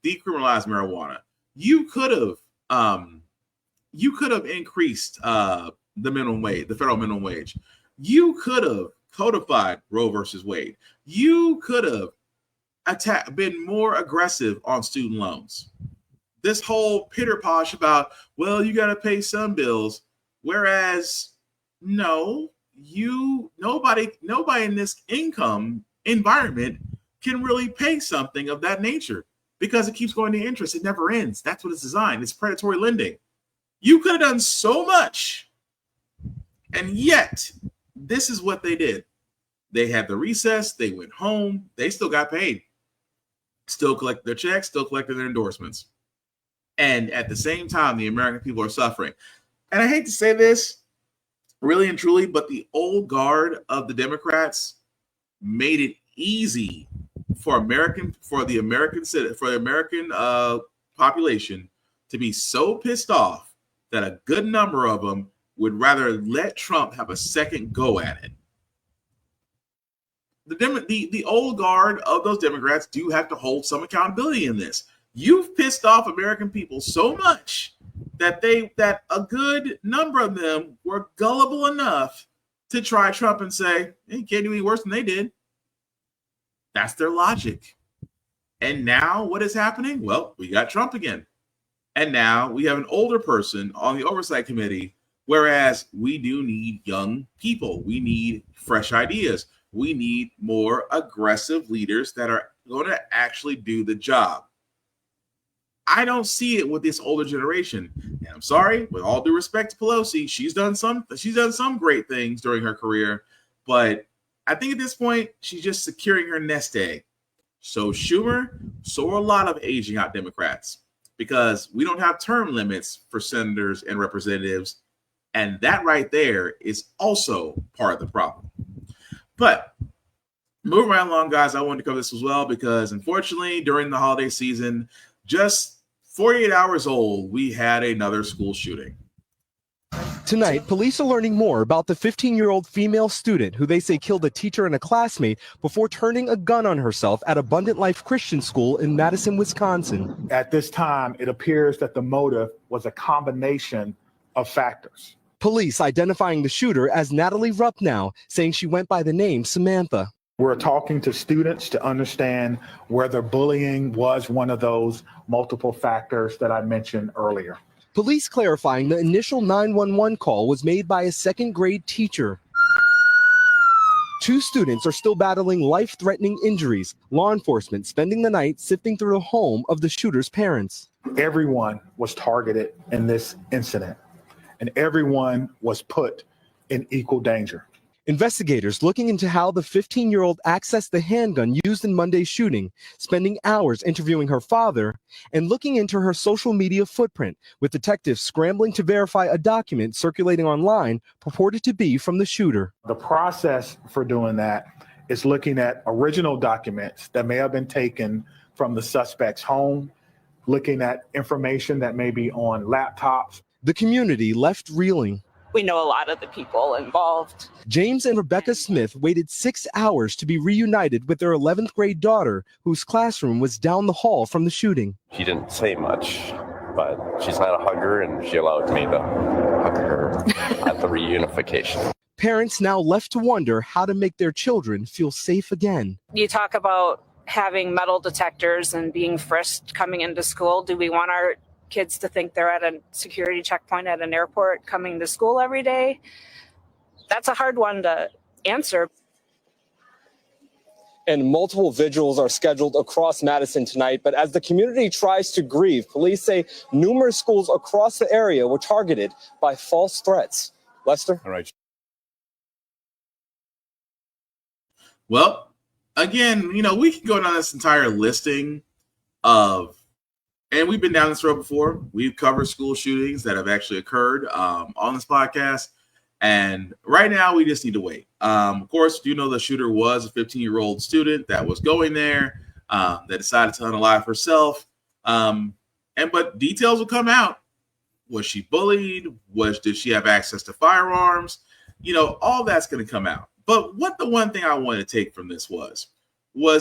decriminalized marijuana. You could have increased the minimum wage, the federal minimum wage. You could have codified Roe versus Wade. You could have been more aggressive on student loans. This whole pitter posh about, well, you got to pay some bills, whereas no, nobody in this income environment can really pay something of that nature because it keeps going to interest. It never ends. That's what it's designed. It's predatory lending. You could have done so much, and yet this is what they did. They had the recess. They went home. They still got paid. Still collected their checks. Still collected their endorsements. And at the same time, the American people are suffering. And I hate to say this, really and truly, but the old guard of the Democrats made it easy for the American population to be so pissed off that a good number of them would rather let Trump have a second go at it. The old guard of those Democrats do have to hold some accountability in this. You've pissed off American people so much that a good number of them were gullible enough to try Trump and say, hey, can't do any worse than they did. That's their logic. And now what is happening? Well, we got Trump again. And now we have an older person on the oversight committee, whereas we do need young people. We need fresh ideas. We need more aggressive leaders that are going to actually do the job. I don't see it with this older generation. And I'm sorry, with all due respect to Pelosi, she's done some great things during her career, but I think at this point, she's just securing her nest egg. So Schumer, so are a lot of aging out Democrats, because we don't have term limits for senators and representatives. And that right there is also part of the problem. But moving right along, guys, I wanted to cover this as well, because unfortunately, during the holiday season, just 48 hours old, we had another school shooting. Tonight, police are learning more about the 15-year-old female student who they say killed a teacher and a classmate before turning a gun on herself at Abundant Life Christian School in Madison, Wisconsin. At this time, it appears that the motive was a combination of factors. Police identifying the shooter as Natalie Ruppnow, saying she went by the name Samantha. We're talking to students to understand whether bullying was one of those multiple factors that I mentioned earlier. Police clarifying the initial 911 call was made by a second-grade teacher. 2 students are still battling life-threatening injuries. Law enforcement spending the night sifting through the home of the shooter's parents. Everyone was targeted in this incident, and everyone was put in equal danger. Investigators looking into how the 15-year-old accessed the handgun used in Monday's shooting, spending hours interviewing her father, and looking into her social media footprint, with detectives scrambling to verify a document circulating online purported to be from the shooter. The process for doing that is looking at original documents that may have been taken from the suspect's home, looking at information that may be on laptops. The community left reeling. We know a lot of the people involved. James and Rebecca Smith waited 6 hours to be reunited with their 11th grade daughter, whose classroom was down the hall from the shooting. She didn't say much, but she's not a hugger, and she allowed me to hug her at the reunification. Parents now left to wonder how to make their children feel safe again. You talk about having metal detectors and being frisked coming into school. Do we want our kids to think they're at a security checkpoint at an airport coming to school every day? That's a hard one to answer. And multiple vigils are scheduled across Madison tonight. But as the community tries to grieve, police say numerous schools across the area were targeted by false threats. Lester? All right. Well, again, we can go down this entire listing of, and we've been down this road before. We've covered school shootings that have actually occurred on this podcast. And right now, we just need to wait. Of course, the shooter was a 15-year-old student that was going there, that decided to unalive herself. But details will come out. Was she bullied? Did she have access to firearms? All that's going to come out. But the one thing I wanted to take from this was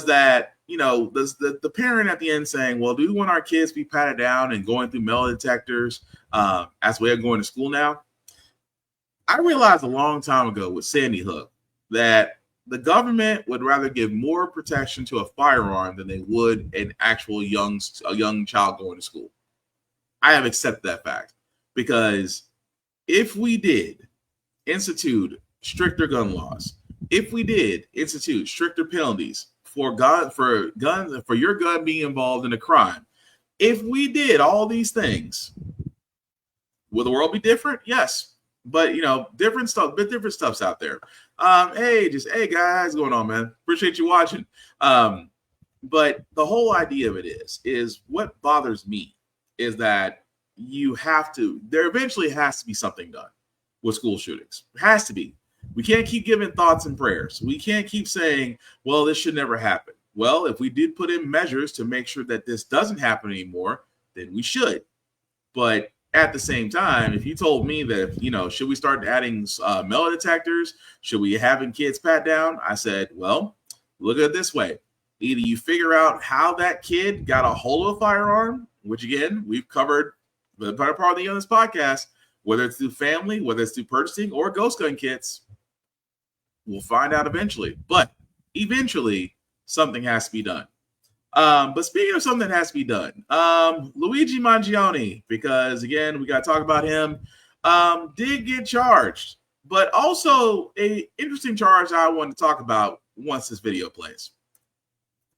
that the parent at the end saying, well, do we want our kids to be patted down and going through metal detectors as a way of going to school now? I realized a long time ago with Sandy Hook that the government would rather give more protection to a firearm than they would an actual young child going to school. I have accepted that fact, because if we did institute stricter gun laws, if we did institute stricter penalties for guns, for your gun being involved in a crime, if we did all these things, will the world be different? Yes. But different stuff's out there. Hey guys, what's going on, man? Appreciate you watching. But the whole idea of it is what bothers me is that there eventually has to be something done with school shootings. It has to be. We can't keep giving thoughts and prayers. We can't keep saying, well, this should never happen. Well, if we did put in measures to make sure that this doesn't happen anymore, then we should. But at the same time, if you told me that, should we start adding metal detectors? Should we having kids pat down? I said, well, look at it this way. Either you figure out how that kid got a hold of a firearm, which again, we've covered the better part of this podcast, whether it's through family, whether it's through purchasing or ghost gun kits. We'll find out eventually. But eventually, something has to be done. But speaking of something that has to be done, Luigi Mangione, because again, we got to talk about him, did get charged, but also a interesting charge I want to talk about once this video plays.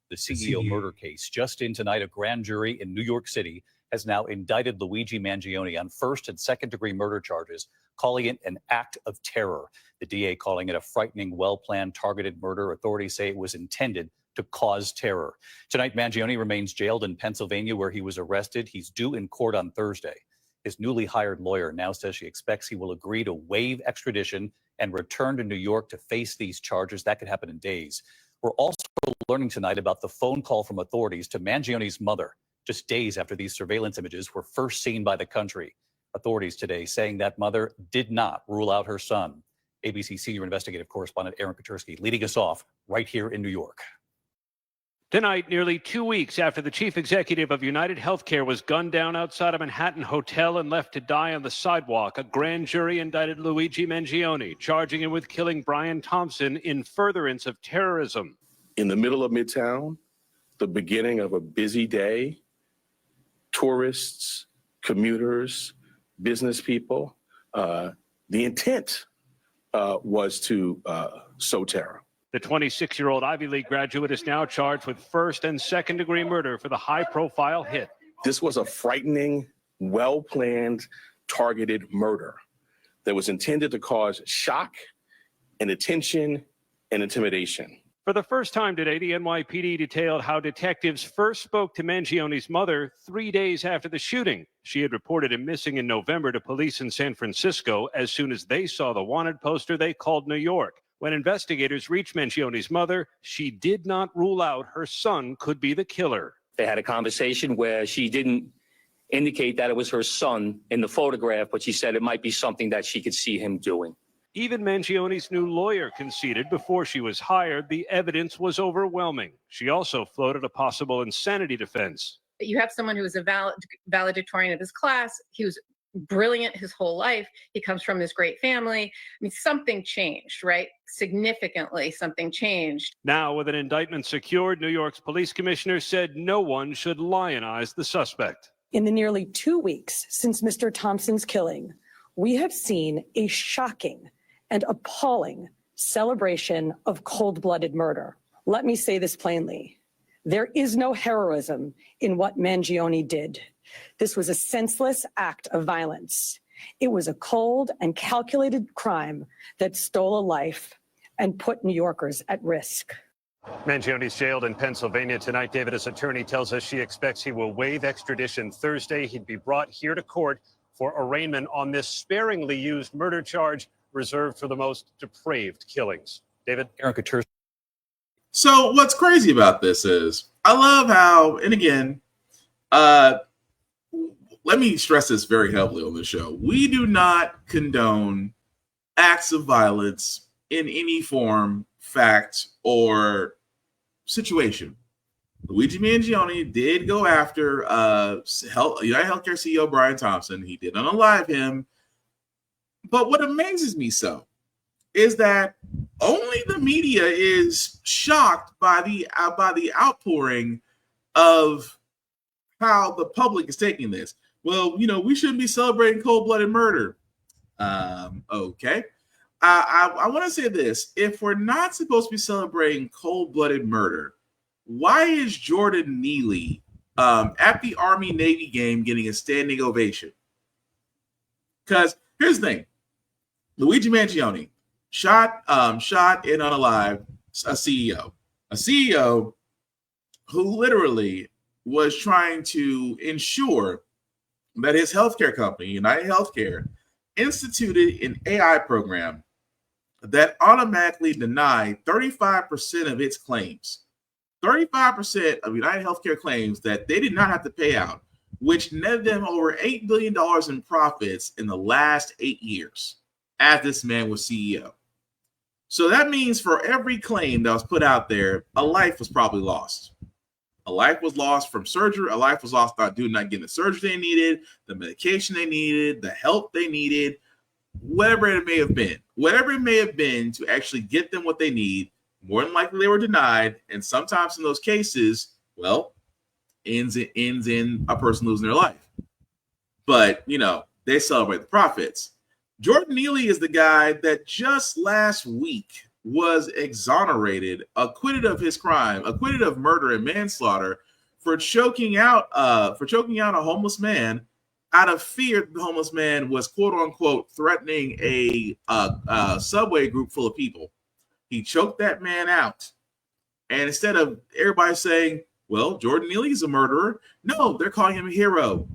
The CEO murder case just in tonight, a grand jury in New York City has now indicted Luigi Mangione on first and second degree murder charges, calling it an act of terror. The DA calling it a frightening, well-planned, targeted murder. Authorities say it was intended to cause terror. Tonight, Mangione remains jailed in Pennsylvania, where he was arrested. He's due in court on Thursday. His newly hired lawyer now says she expects he will agree to waive extradition and return to New York to face these charges. That could happen in days. We're also learning tonight about the phone call from authorities to Mangione's mother, just days after these surveillance images were first seen by the country. Authorities today saying that mother did not rule out her son. ABC senior investigative correspondent Aaron Katersky leading us off right here in New York. Tonight, nearly 2 weeks after the chief executive of United Healthcare was gunned down outside a Manhattan hotel and left to die on the sidewalk, a grand jury indicted Luigi Mangione, charging him with killing Brian Thompson in furtherance of terrorism. In the middle of Midtown, the beginning of a busy day, tourists, commuters, business people, the intent was to sow terror. The 26-year-old Ivy League graduate is now charged with first and second degree murder for the high-profile hit. This was a frightening, well-planned, targeted murder that was intended to cause shock and attention and intimidation. For the first time today, the NYPD detailed how detectives first spoke to Mangione's mother 3 days after the shooting. She had reported him missing in November to police in San Francisco. As soon as they saw the wanted poster, they called New York. When investigators reached Mangione's mother, she did not rule out her son could be the killer. They had a conversation where she didn't indicate that it was her son in the photograph, but she said it might be something that she could see him doing. Even Mangione's new lawyer conceded before she was hired the evidence was overwhelming. She also floated a possible insanity defense. You have someone who is a valedictorian of his class. He was brilliant his whole life. He comes from this great family. I mean, something changed, right? Significantly, something changed. Now, with an indictment secured, New York's police commissioner said no one should lionize the suspect. In the nearly 2 weeks since Mr. Thompson's killing, we have seen a shocking and appalling celebration of cold-blooded murder. Let me say this plainly. There is no heroism in what Mangione did. This was a senseless act of violence. It was a cold and calculated crime that stole a life and put New Yorkers at risk. Mangione's jailed in Pennsylvania tonight. David, his attorney tells us she expects he will waive extradition Thursday. He'd be brought here to court for arraignment on this sparingly used murder charge reserved for the most depraved killings. David? Aaron Katersky. So what's crazy about this is I love how, and again, let me stress this very heavily on the show. We do not condone acts of violence in any form, fact, or situation. Luigi Mangione did go after United Healthcare CEO Brian Thompson. He did unalive him. But what amazes me so is that only the media is shocked by the outpouring of how the public is taking this. Well, we shouldn't be celebrating cold-blooded murder. Okay. I want to say this. If we're not supposed to be celebrating cold-blooded murder, why is Jordan Neely at the Army-Navy game getting a standing ovation? Because here's the thing. Luigi Mangione shot and unalived a CEO who literally was trying to ensure that his healthcare company, United Healthcare, instituted an AI program that automatically denied 35% of its claims. 35% of United Healthcare claims that they did not have to pay out, which netted them over $8 billion in profits in the last 8 years as this man was CEO. So that means for every claim that was put out there, a life was probably lost. A life was lost from surgery. A life was lost by not getting the surgery they needed, the medication they needed, the help they needed, whatever it may have been. Whatever it may have been to actually get them what they need, more than likely they were denied. And sometimes in those cases, well, ends in a person losing their life. But, they celebrate the profits. Jordan Neely is the guy that just last week was exonerated, acquitted of his crime, acquitted of murder and manslaughter for choking out a homeless man out of fear that the homeless man was quote unquote threatening a subway group full of people. He choked that man out. And instead of everybody saying, well, Jordan Neely is a murderer, no, they're calling him a hero.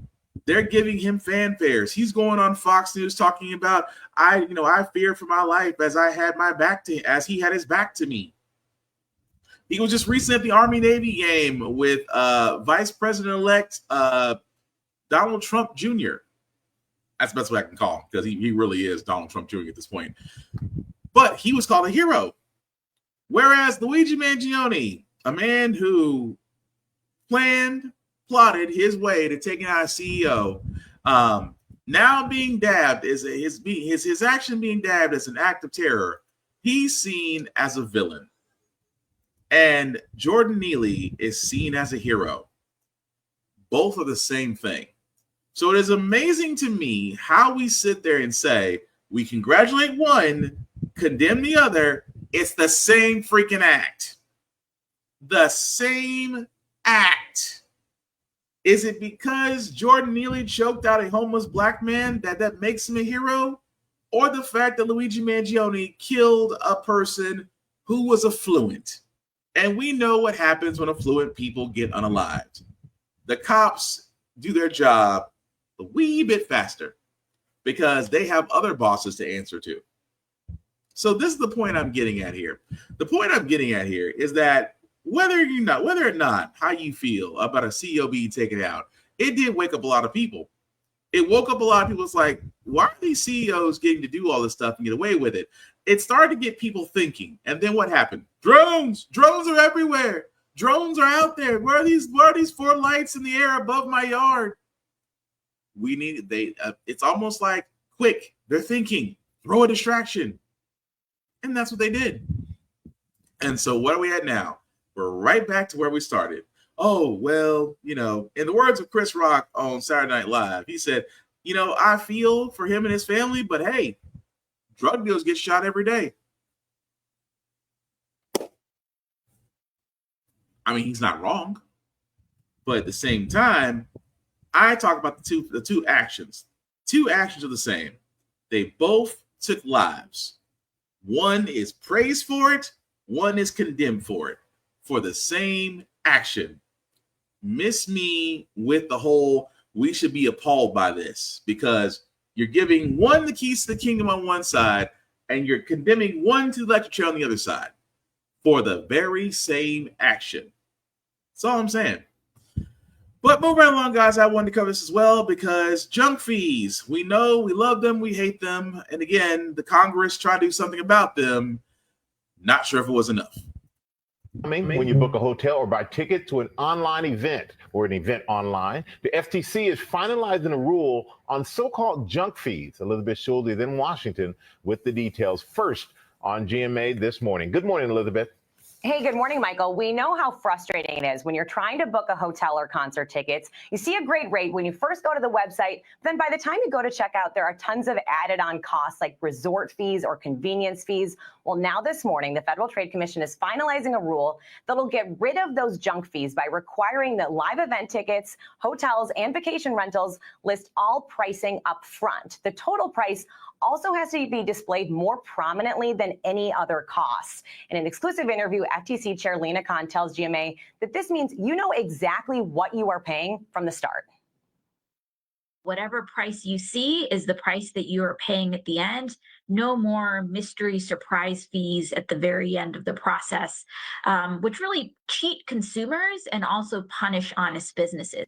They're giving him fanfares. He's going on Fox News talking about, I feared for my life as I had my back to him, as he had his back to me. He was just recently at the Army-Navy game with Vice President-elect Donald Trump Jr. That's the best way I can call him, because he really is Donald Trump Jr. at this point. But he was called a hero. Whereas Luigi Mangione, a man who plotted his way to taking out a CEO, now being dabbed as his action being dabbed as an act of terror, he's seen as a villain. And Jordan Neely is seen as a hero. Both are the same thing. So it is amazing to me how we sit there and say, we congratulate one, condemn the other. It's the same freaking act. The same act. Is it because Jordan Neely choked out a homeless black man that makes him a hero? Or the fact that Luigi Mangione killed a person who was affluent? And we know what happens when affluent people get unalived. The cops do their job a wee bit faster because they have other bosses to answer to. So this is the point I'm getting at here. The point I'm getting at here is that whether or not how you feel about a CEO being taken out, it did wake up a lot of people. It woke up a lot of people. It's like, why are these CEOs getting to do all this stuff and get away with it? It started to get people thinking. And then what happened? Drones are everywhere. Drones are out there. Where are these 4 lights in the air above my yard? It's almost like, quick, they're thinking, throw a distraction. And that's what they did. And so what are we at now? We're right back to where we started. Oh, well, in the words of Chris Rock on Saturday Night Live, he said, I feel for him and his family, but hey, drug dealers get shot every day. I mean, he's not wrong. But at the same time, I talk about the two actions. 2 actions are the same. They both took lives. One is praised for it. One is condemned for it. For the same action. Miss me with the whole, we should be appalled by this, because you're giving one the keys to the kingdom on one side and you're condemning one to the electric chair on the other side for the very same action. That's all I'm saying. But moving right along, guys, I wanted to cover this as well because junk fees, we know, we love them, we hate them. And again, the Congress tried to do something about them. Not sure if it was enough. When you book a hotel or buy tickets to an online event or an event online, the FTC is finalizing a rule on so-called junk fees. Elizabeth Schulze is in Washington with the details first on GMA this morning. Good morning, Elizabeth. Hey, good morning, Michael. We know how frustrating it is when you're trying to book a hotel or concert tickets. You see a great rate when you first go to the website. Then by the time you go to check out, there are tons of added on costs like resort fees or convenience fees. Well, now this morning, the Federal Trade Commission is finalizing a rule that'll get rid of those junk fees by requiring that live event tickets, hotels, and vacation rentals list all pricing up front. The total price also has to be displayed more prominently than any other costs. In an exclusive interview, FTC Chair Lena Khan tells GMA that this means you know exactly what you are paying from the start. Whatever price you see is the price that you are paying at the end. No more mystery surprise fees at the very end of the process, which really cheat consumers and also punish honest businesses.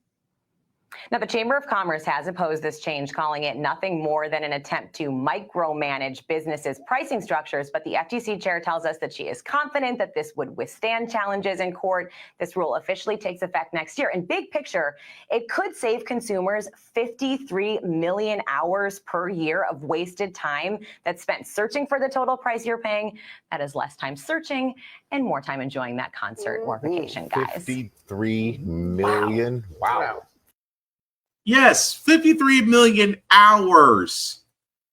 Now, the Chamber of Commerce has opposed this change, calling it nothing more than an attempt to micromanage businesses' pricing structures. But the FTC chair tells us that she is confident that this would withstand challenges in court. This rule officially takes effect next year. In big picture, it could save consumers 53 million hours per year of wasted time that's spent searching for the total price you're paying. That is less time searching and more time enjoying that concert or vacation, guys. 53 million. Wow. Yes, 53 million hours,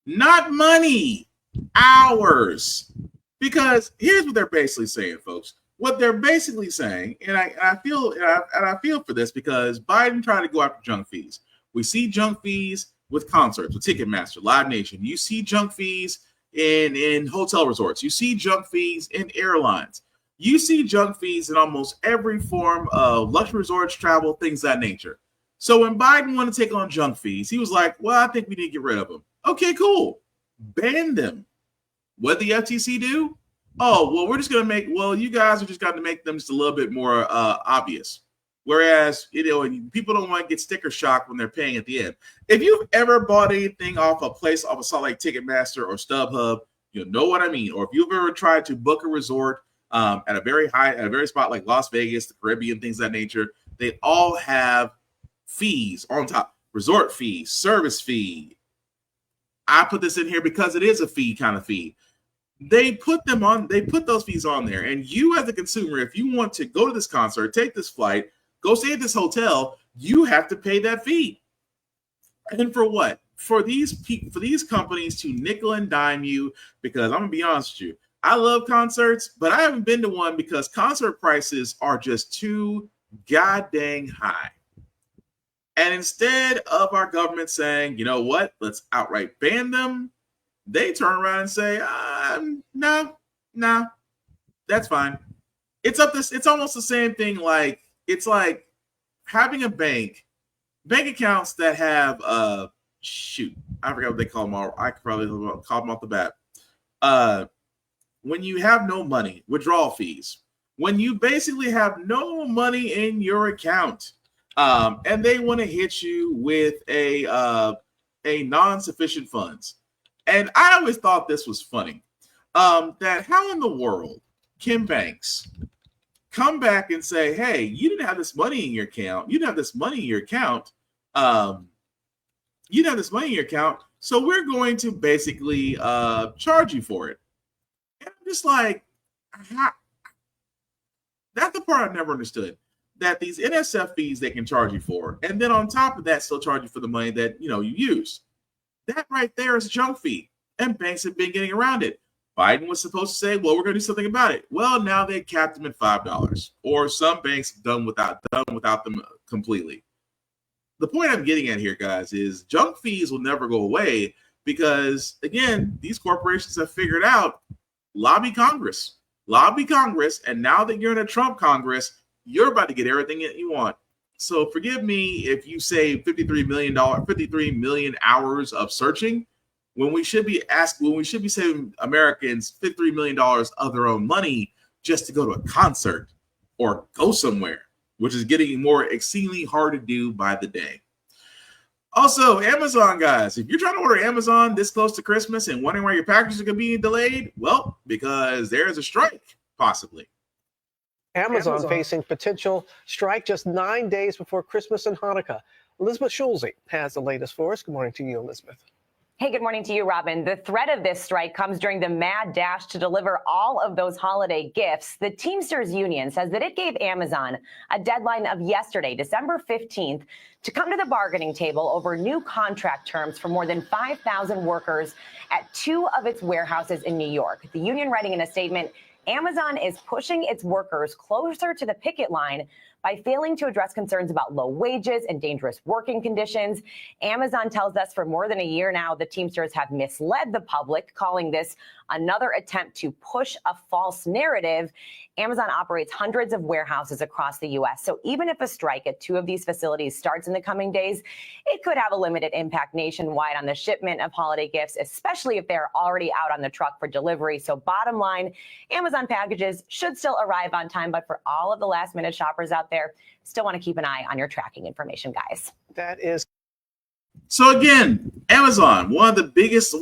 not money, hours. Because here's what they're basically saying, folks. What they're basically saying, and I feel for this because Biden tried to go after junk fees. We see junk fees with concerts, with Ticketmaster, Live Nation. You see junk fees in hotel resorts. You see junk fees in airlines. You see junk fees in almost every form of luxury resorts, travel, things of that nature. So when Biden wanted to take on junk fees, he was like, well, I think we need to get rid of them. Okay, cool. Ban them. What did the FTC do? Oh, well, we're just going to you guys are just going to make them just a little bit more obvious. Whereas, people don't want to get sticker shock when they're paying at the end. If you've ever bought anything off a site like Ticketmaster or StubHub, you'll know what I mean. Or if you've ever tried to book a resort at a very spot like Las Vegas, the Caribbean, things of that nature, they all have fees on top, resort fees, service fee. I put this in here because it is a fee kind of fee. They put those fees on there. And you as a consumer, if you want to go to this concert, take this flight, go stay at this hotel, you have to pay that fee. And for what? For these companies to nickel and dime you, because I'm gonna be honest with you, I love concerts, but I haven't been to one because concert prices are just too goddamn high. And instead of our government saying, you know what, let's outright ban them, they turn around and say, no, that's fine. It's almost the same thing. It's like having a bank accounts that have I forgot what they call them all. I could probably call them off the bat. When you have no money, withdrawal fees. When you basically have no money in your account. And they want to hit you with a non-sufficient funds. And I always thought this was funny. That how in the world can banks come back and say, hey, you didn't have this money in your account. You didn't have this money in your account. So we're going to basically charge you for it. And I'm just like, that's the part I've never understood. That these NSF fees they can charge you for, and then on top of that, still charge you for the money that you use. That right there is a junk fee, and banks have been getting around it. Biden was supposed to say, "Well, we're going to do something about it." Well, now they capped them at $5, or some banks done without them completely. The point I'm getting at here, guys, is junk fees will never go away because, again, these corporations have figured out lobby Congress, and now that you're in a Trump Congress, you're about to get everything that you want. So forgive me if you say $53 million hours of searching when we should be saving Americans $53 million of their own money just to go to a concert or go somewhere, which is getting more exceedingly hard to do by the day. Also, Amazon, guys, if you're trying to order Amazon this close to Christmas and wondering why your packages are going to be delayed, well, because there is a strike, possibly. Amazon facing potential strike just 9 days before Christmas and Hanukkah. Elizabeth Schulze has the latest for us. Good morning to you, Elizabeth. Hey, good morning to you, Robin. The threat of this strike comes during the mad dash to deliver all of those holiday gifts. The Teamsters Union says that it gave Amazon a deadline of yesterday, December 15th, to come to the bargaining table over new contract terms for more than 5,000 workers at 2 of its warehouses in New York. The union writing in a statement, Amazon is pushing its workers closer to the picket line by failing to address concerns about low wages and dangerous working conditions. Amazon tells us for more than a year now, the Teamsters have misled the public, calling this another attempt to push a false narrative. Amazon operates hundreds of warehouses across the U.S. So even if a strike at 2 of these facilities starts in the coming days, it could have a limited impact nationwide on the shipment of holiday gifts, especially if they're already out on the truck for delivery. So bottom line, Amazon packages should still arrive on time. But for all of the last minute shoppers out there, still want to keep an eye on your tracking information, guys. That is. So again, Amazon, one of the biggest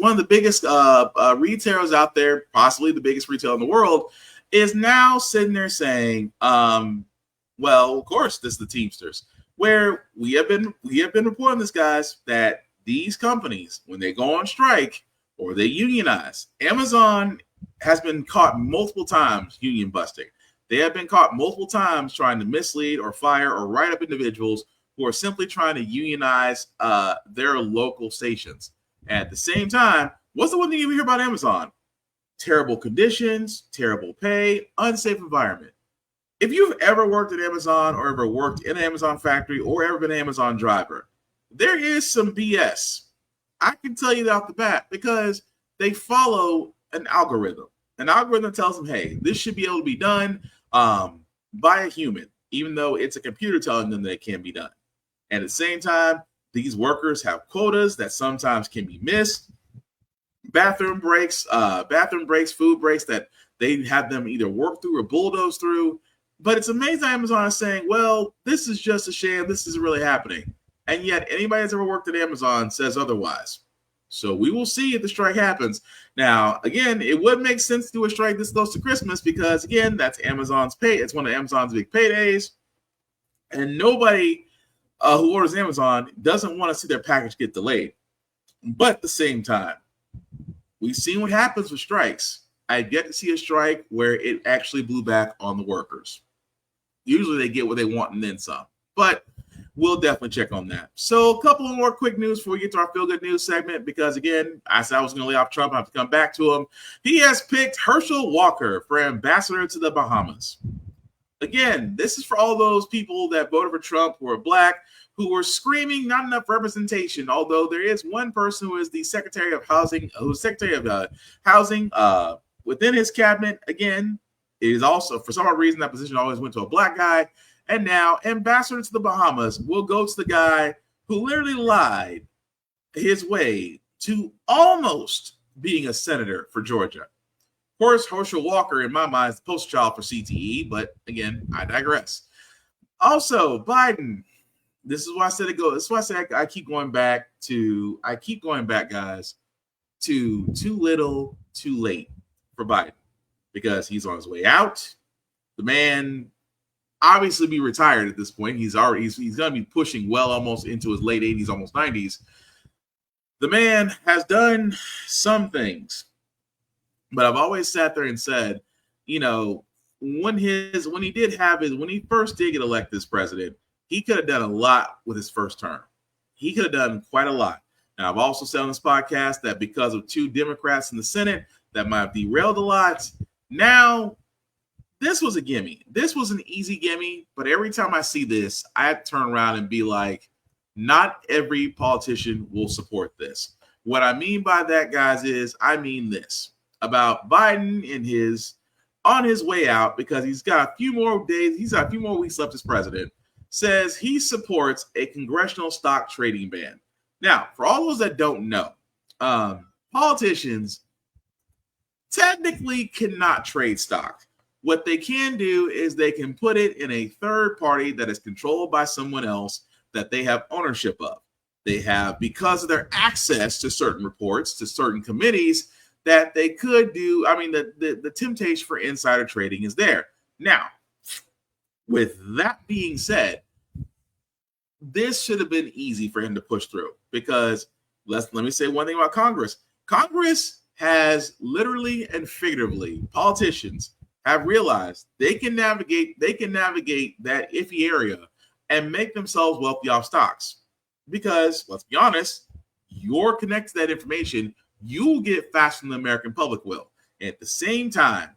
retailers out there, possibly the biggest retailer in the world, is now sitting there saying, well, of course, this is the Teamsters, where we have been reporting this, guys, that these companies, when they go on strike or they unionize, Amazon has been caught multiple times union busting. They have been caught multiple times trying to mislead or fire or write up individuals who are simply trying to unionize their local stations. At the same time, what's the one thing you hear about Amazon? Terrible conditions, terrible pay, unsafe environment. If you've ever worked at Amazon or ever worked in an Amazon factory or ever been an Amazon driver, there is some BS. I can tell you that off the bat because they follow an algorithm. An algorithm tells them, hey, this should be able to be done by a human, even though it's a computer telling them that it can be done. And at the same time, these workers have quotas that sometimes can be missed. Bathroom breaks, food breaks that they have them either work through or bulldoze through. But it's amazing Amazon is saying, well, this is just a sham. This isn't really happening. And yet anybody that's ever worked at Amazon says otherwise. So we will see if the strike happens. Now, again, it would make sense to do a strike this close to Christmas because, again, that's Amazon's pay. It's one of Amazon's big paydays. And nobody who orders Amazon doesn't want to see their package get delayed. But at the same time, we've seen what happens with strikes. I've yet to see a strike where it actually blew back on the workers. Usually they get what they want and then some. But we'll definitely check on that. So a couple of more quick news before we get to our Feel Good News segment, because, again, I said I was going to lay off Trump. I have to come back to him. He has picked Herschel Walker for ambassador to the Bahamas. Again, this is for all those people that voted for Trump who are black, who were screaming not enough representation, although there is one person who is the Secretary of Housing, within his cabinet. Again, it is also, for some reason, that position always went to a black guy. And now, ambassador to the Bahamas will go to the guy who literally lied his way to almost being a senator for Georgia. Of course, Herschel Walker, in my mind, is the poster child for CTE, but again, I digress. Also, Biden. This is why I said it goes. This is why I said I keep going back, guys, to too little, too late for Biden, because he's on his way out. The man obviously be retired at this point. He's going to be pushing well almost into his late 80s, almost 90s. The man has done some things, but I've always sat there and said, you know, when he first did get elected as president, he could have done a lot with his first term. He could have done quite a lot. Now, I've also said on this podcast that because of 2 Democrats in the Senate, that might have derailed a lot. Now, this was a gimme. This was an easy gimme, but every time I see this, I have to turn around and be like, not every politician will support this. What I mean by that, guys, is I mean this about Biden on his way out, because he's got a few more days, he's got a few more weeks left as president, says he supports a congressional stock trading ban. Now, for all those that don't know, politicians technically cannot trade stock. What they can do is they can put it in a third party that is controlled by someone else that they have ownership of. They have, because of their access to certain reports, to certain committees, that they could do. I mean, the temptation for insider trading is there. Now, With that being said, this should have been easy for him to push through, because let me say one thing about Congress. Congress has literally and figuratively, politicians have realized they can navigate that iffy area and make themselves wealthy off stocks. Because let's be honest, you're connected to that information, you'll get faster than the American public will. And at the same time,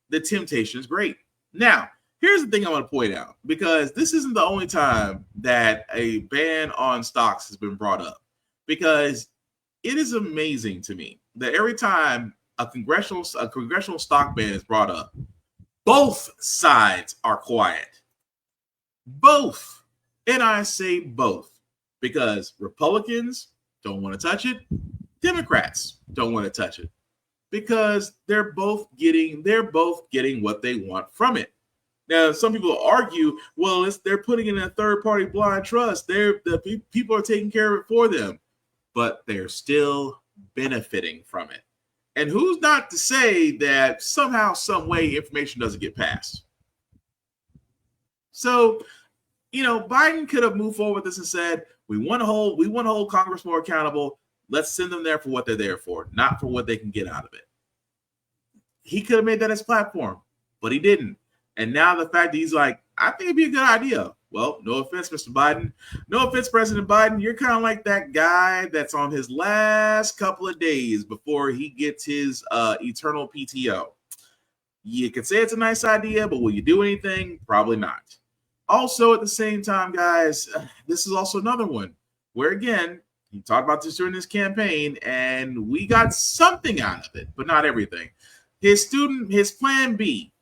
the temptation is great. Now, here's the thing I want to point out, because this isn't the only time that a ban on stocks has been brought up, because it is amazing to me that every time a congressional stock ban is brought up, both sides are quiet. Both. And I say both because Republicans don't want to touch it. Democrats don't want to touch it because they're both getting what they want from it. Now, some people argue, well, they're putting in a third-party blind trust. The people are taking care of it for them, but they're still benefiting from it. And who's not to say that somehow, some way, information doesn't get passed? So, Biden could have moved forward with this and said, we want to hold Congress more accountable. Let's send them there for what they're there for, not for what they can get out of it. He could have made that his platform, but he didn't. And now the fact that he's like, I think it'd be a good idea. Well, no offense, Mr. Biden. No offense, President Biden. You're kind of like that guy that's on his last couple of days before he gets his eternal PTO. You can say it's a nice idea, but will you do anything? Probably not. Also, at the same time, guys, this is also another one where, again, he talked about this during his campaign, and we got something out of it, but not everything. His plan B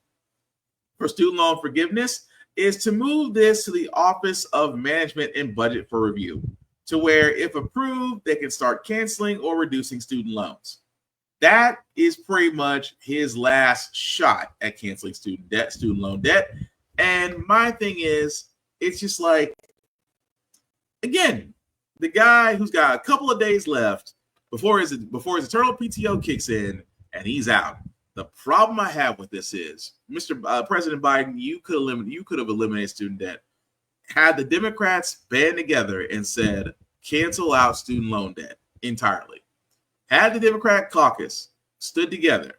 for student loan forgiveness is to move this to the Office of Management and Budget for review, to where, if approved, they can start canceling or reducing student loans. That is pretty much his last shot at canceling student loan debt. And my thing is, it's just like, again, the guy who's got a couple of days left before his eternal PTO kicks in and he's out. The problem I have with this is, Mr. President Biden, you could have eliminated student debt. Had the Democrats band together and said, cancel out student loan debt entirely. Had the Democrat caucus stood together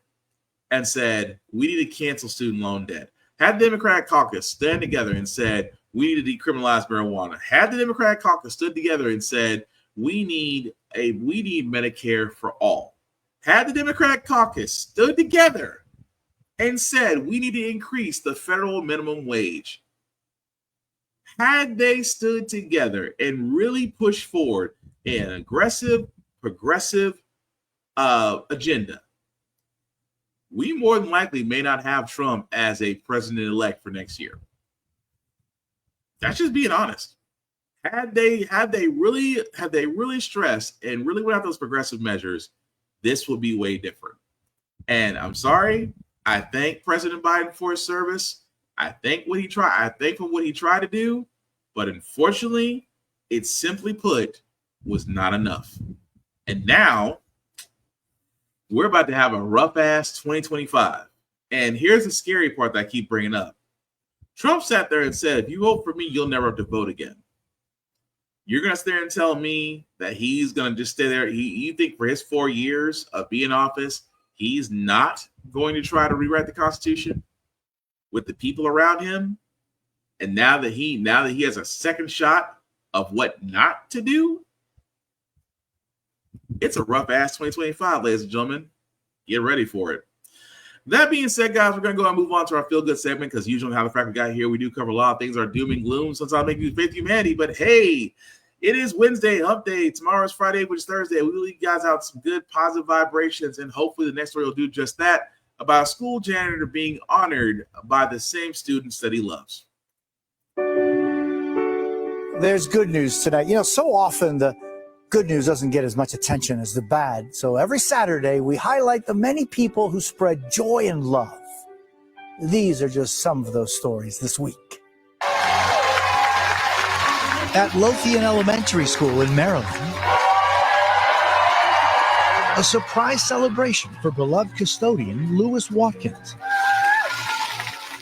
and said, we need to cancel student loan debt. Had the Democrat caucus stand together and said, we need to decriminalize marijuana. Had the Democrat caucus stood together and said, we need Medicare for all. Had the Democrat caucus stood together and said, we need to increase the federal minimum wage. Had they stood together and really pushed forward an aggressive, progressive agenda, we more than likely may not have Trump as a president-elect for next year. That's just being honest. Had they really stressed and really went out those progressive measures, this will be way different. And I'm sorry, I thank President Biden for his service. I thank for what he tried to do, but unfortunately, it simply put was not enough. And now we're about to have a rough ass 2025. And here's the scary part that I keep bringing up. Trump sat there and said, if you vote for me, you'll never have to vote again. You're going to sit there and tell me that he's going to just stay there. You think for his 4 years of being in office, he's not going to try to rewrite the Constitution with the people around him? And now that he has a second shot of what not to do, it's a rough ass 2025, ladies and gentlemen. Get ready for it. That being said, guys, we're going to go and move on to our feel good segment, because usually how the Frack we got here, we do cover a lot of things are doom and gloom. Sometimes make you faith humanity, but hey, it is Wednesday, hump day. Tomorrow's Friday, which is Thursday. We will leave you guys out some good positive vibrations, and hopefully the next story will do just that, about a school janitor being honored by the same students that he loves. There's good news tonight. So often the good news doesn't get as much attention as the bad. So every Saturday, we highlight the many people who spread joy and love. These are just some of those stories this week. At Lothian Elementary School in Maryland, a surprise celebration for beloved custodian Lewis Watkins.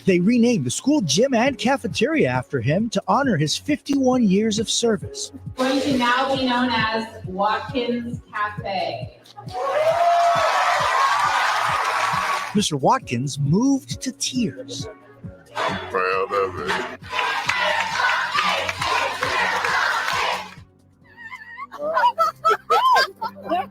They renamed the school gym and cafeteria after him to honor his 51 years of service. Going to now be known as Watkins Cafe. Mr. Watkins moved to tears. I'm proud of it.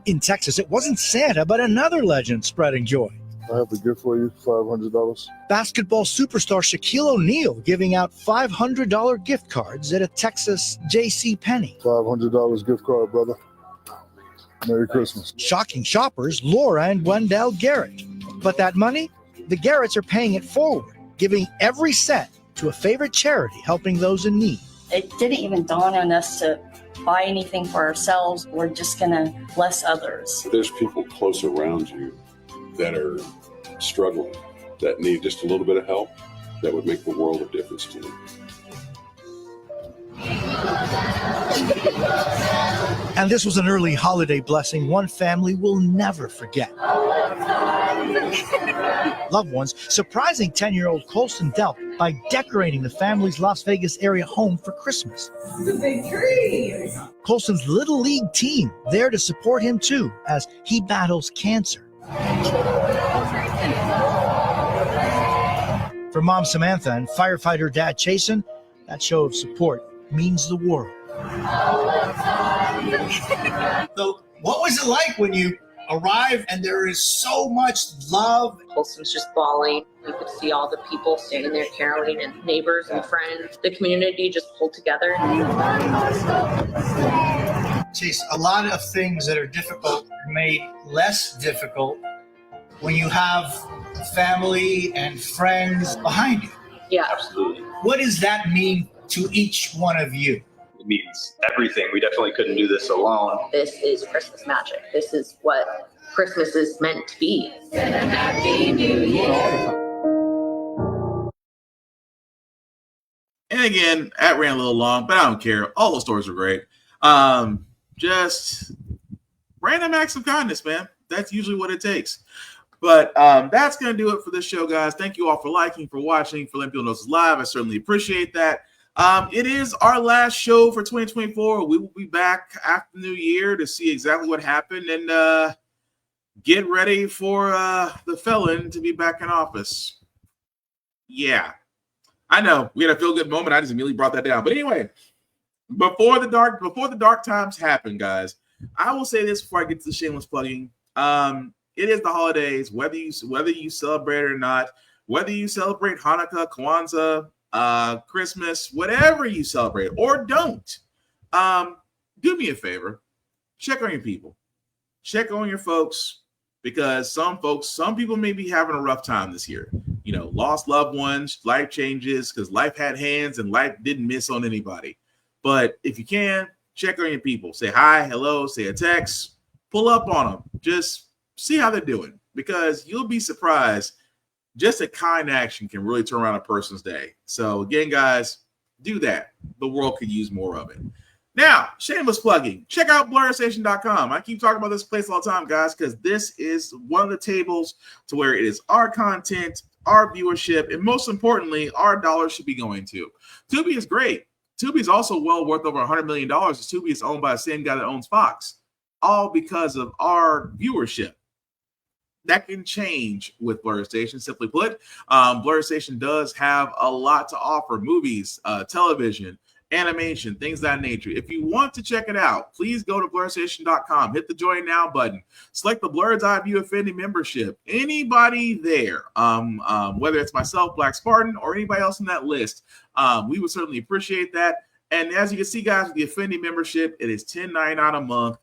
In Texas, it wasn't Santa, but another legend spreading joy. I have a gift for you, $500. Basketball superstar Shaquille O'Neal giving out $500 gift cards at a Texas J.C. Penney. $500 gift card, brother. Merry Christmas. Shocking shoppers Laura and Wendell Garrett. But that money, the Garretts are paying it forward, giving every cent to a favorite charity helping those in need. It didn't even dawn on us to buy anything for ourselves. We're just going to bless others. There's people close around you that are struggling, that need just a little bit of help, that would make the world of difference to them. And this was an early holiday blessing one family will never forget. Loved ones surprising 10-year-old Colston Delp by decorating the family's Las Vegas area home for Christmas. The big tree. Colston's Little League team there to support him too as he battles cancer. For Mom Samantha and firefighter Dad Chasen, that show of support means the world. So what was it like when you arrived and there is so much love? Colston was just bawling. You could see all the people standing there caroling and neighbors and friends. The community just pulled together. Chase, a lot of things that are difficult are made less difficult when you have family and friends behind you. Yeah, absolutely. What does that mean to each one of you? It means everything. We definitely couldn't do this alone. This is Christmas magic. This is what Christmas is meant to be. Happy New Year. And again, that ran a little long, but I don't care. All those stories were great. Just random acts of kindness, man. That's usually what it takes. But that's going to do it for this show, guys. Thank you all for liking, for watching, for letting people know this is live. I certainly appreciate that. It is our last show for 2024. We will be back after New Year to see exactly what happened and get ready for the felon to be back in office. Yeah, I know we had a feel-good moment. I just immediately brought that down. But anyway, before the dark times happen, guys, I will say this before I get to the shameless plugging. It is the holidays, whether you celebrate it or not, whether you celebrate Hanukkah, Kwanzaa, Christmas, whatever you celebrate or don't, do me a favor, check on your people, check on your folks, because some people may be having a rough time this year. You know, lost loved ones, life changes, because life had hands and life didn't miss on anybody. But if you can, check on your people, say hi, hello, say a text, pull up on them, just see how they're doing, because you'll be surprised. Just a kind action can really turn around a person's day. So again, guys, do that. The world could use more of it. Now, shameless plugging. Check out BlurStation.com. I keep talking about this place all the time, guys, because this is one of the tables to where it is our content, our viewership, and most importantly, our dollars should be going to. Tubi is great. Tubi is also well worth over $100 million. Tubi is owned by the same guy that owns Fox, all because of our viewership. That can change with Blur Station. Simply put, Blur Station does have a lot to offer: movies, television, animation, things of that nature. If you want to check it out, please go to BlurStation.com. Hit the Join Now button. Select the Blur's Eye View Affinity membership. Anybody there, whether it's myself, Black Spartan, or anybody else in that list, we would certainly appreciate that. And as you can see, guys, with the Affinity membership, it is $10.99 a month.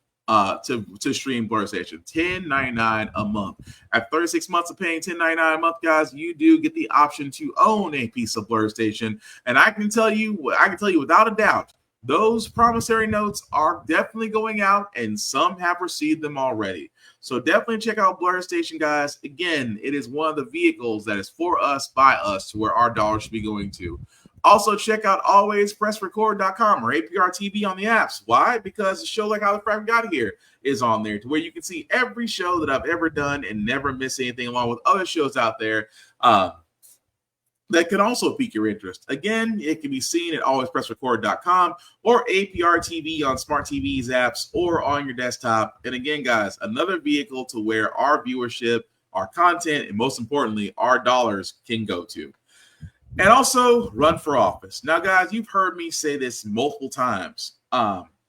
To stream Blur Station, $10.99 a month. At 36 months of paying $10.99 a month, guys, you do get the option to own a piece of Blur Station. And I can tell you without a doubt, those promissory notes are definitely going out, and some have received them already. So definitely check out Blur Station, guys. Again, it is one of the vehicles that is for us, by us, to where our dollars should be going to. Also, check out alwayspressrecord.com or APR TV on the apps. Why? Because a show like How the Frack Got Here is on there, to where you can see every show that I've ever done and never miss anything, along with other shows out there. that can also pique your interest. Again, it can be seen at alwayspressrecord.com or APR TV on smart TVs apps or on your desktop. And again, guys, another vehicle to where our viewership, our content, and most importantly, our dollars can go to. And also run for office. Now, guys, you've heard me say this multiple times.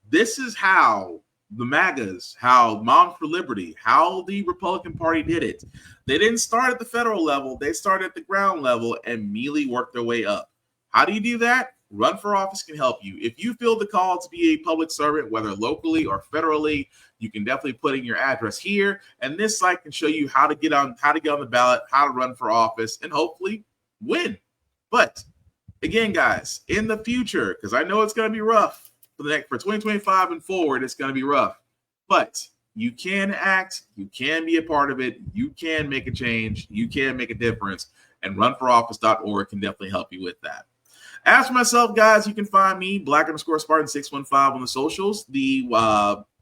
This is how the MAGAs, how Moms for Liberty, how the Republican Party did it. They didn't start at the federal level. They started at the ground level and immediately worked their way up. How do you do that? Run for office can help you. If you feel the call to be a public servant, whether locally or federally, you can definitely put in your address here. And this site can show you how to get on the ballot, how to run for office, and hopefully win. But again, guys, in the future, because I know it's going to be rough for 2025 and forward, it's going to be rough. But you can act, you can be a part of it, you can make a change, you can make a difference, and runforoffice.org can definitely help you with that. As for myself, guys, you can find me, Black_Spartan615 on the socials. The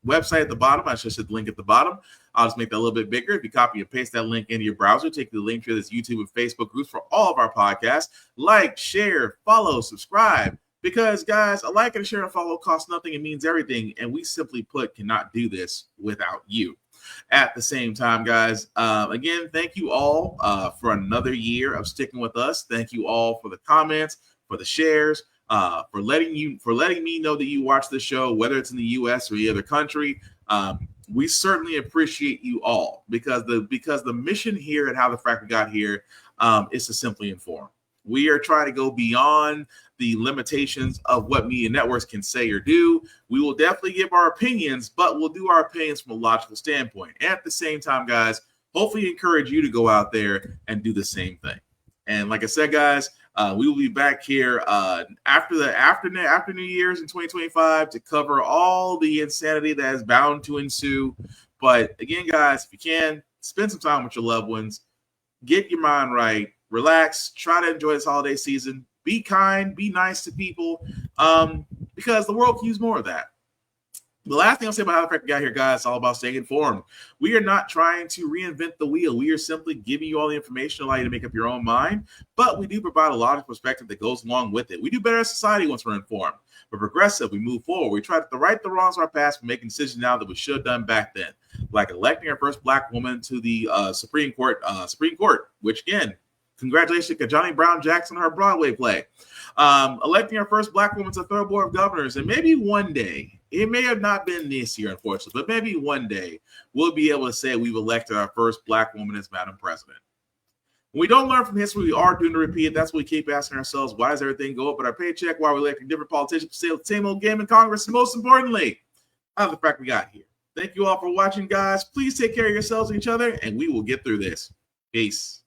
website at the bottom, I should set the link at the bottom. I'll just make that a little bit bigger. If you copy and paste that link into your browser, take the link to this YouTube and Facebook groups for all of our podcasts. Like, share, follow, subscribe. Because, guys, a like and a share and follow costs nothing. It means everything. And we simply put cannot do this without you. At the same time, guys, again, thank you all for another year of sticking with us. Thank you all for the comments, for the shares, for letting me know that you watch the show, whether it's in the U.S. or any other country. We certainly appreciate you all because the mission here at How the Frack Got Here is to simply inform. We are trying to go beyond the limitations of what media networks can say or do. We will definitely give our opinions, but we'll do our opinions from a logical standpoint. And at the same time, guys, hopefully encourage you to go out there and do the same thing. And like I said, guys, we will be back here after New Year's in 2025 to cover all the insanity that is bound to ensue. But again, guys, if you can, spend some time with your loved ones, get your mind right, relax, try to enjoy this holiday season, be kind, be nice to people, because the world can use more of that. The last thing I'll say about How the Frack Got Here, guys, it's all about staying informed. We are not trying to reinvent the wheel. We are simply giving you all the information to allow you to make up your own mind, but we do provide a logical perspective that goes along with it. We do better as society once we're informed. We're progressive. We move forward. We try to right the wrongs of our past. We're making decisions now that we should have done back then, like electing our first Black woman to the Supreme Court, which, again, congratulations to Johnny Brown Jackson, her Broadway play. Electing our first Black woman to the third board of governors. And maybe one day, it may have not been this year, unfortunately, but maybe one day we'll be able to say we've elected our first Black woman as Madam President. When we don't learn from history, we are doomed to repeat it. That's what we keep asking ourselves. Why does everything go up at our paycheck? Why are we electing different politicians to stay the same old game in Congress? And most importantly, how the Frack we got here. Thank you all for watching, guys. Please take care of yourselves and each other, and we will get through this. Peace.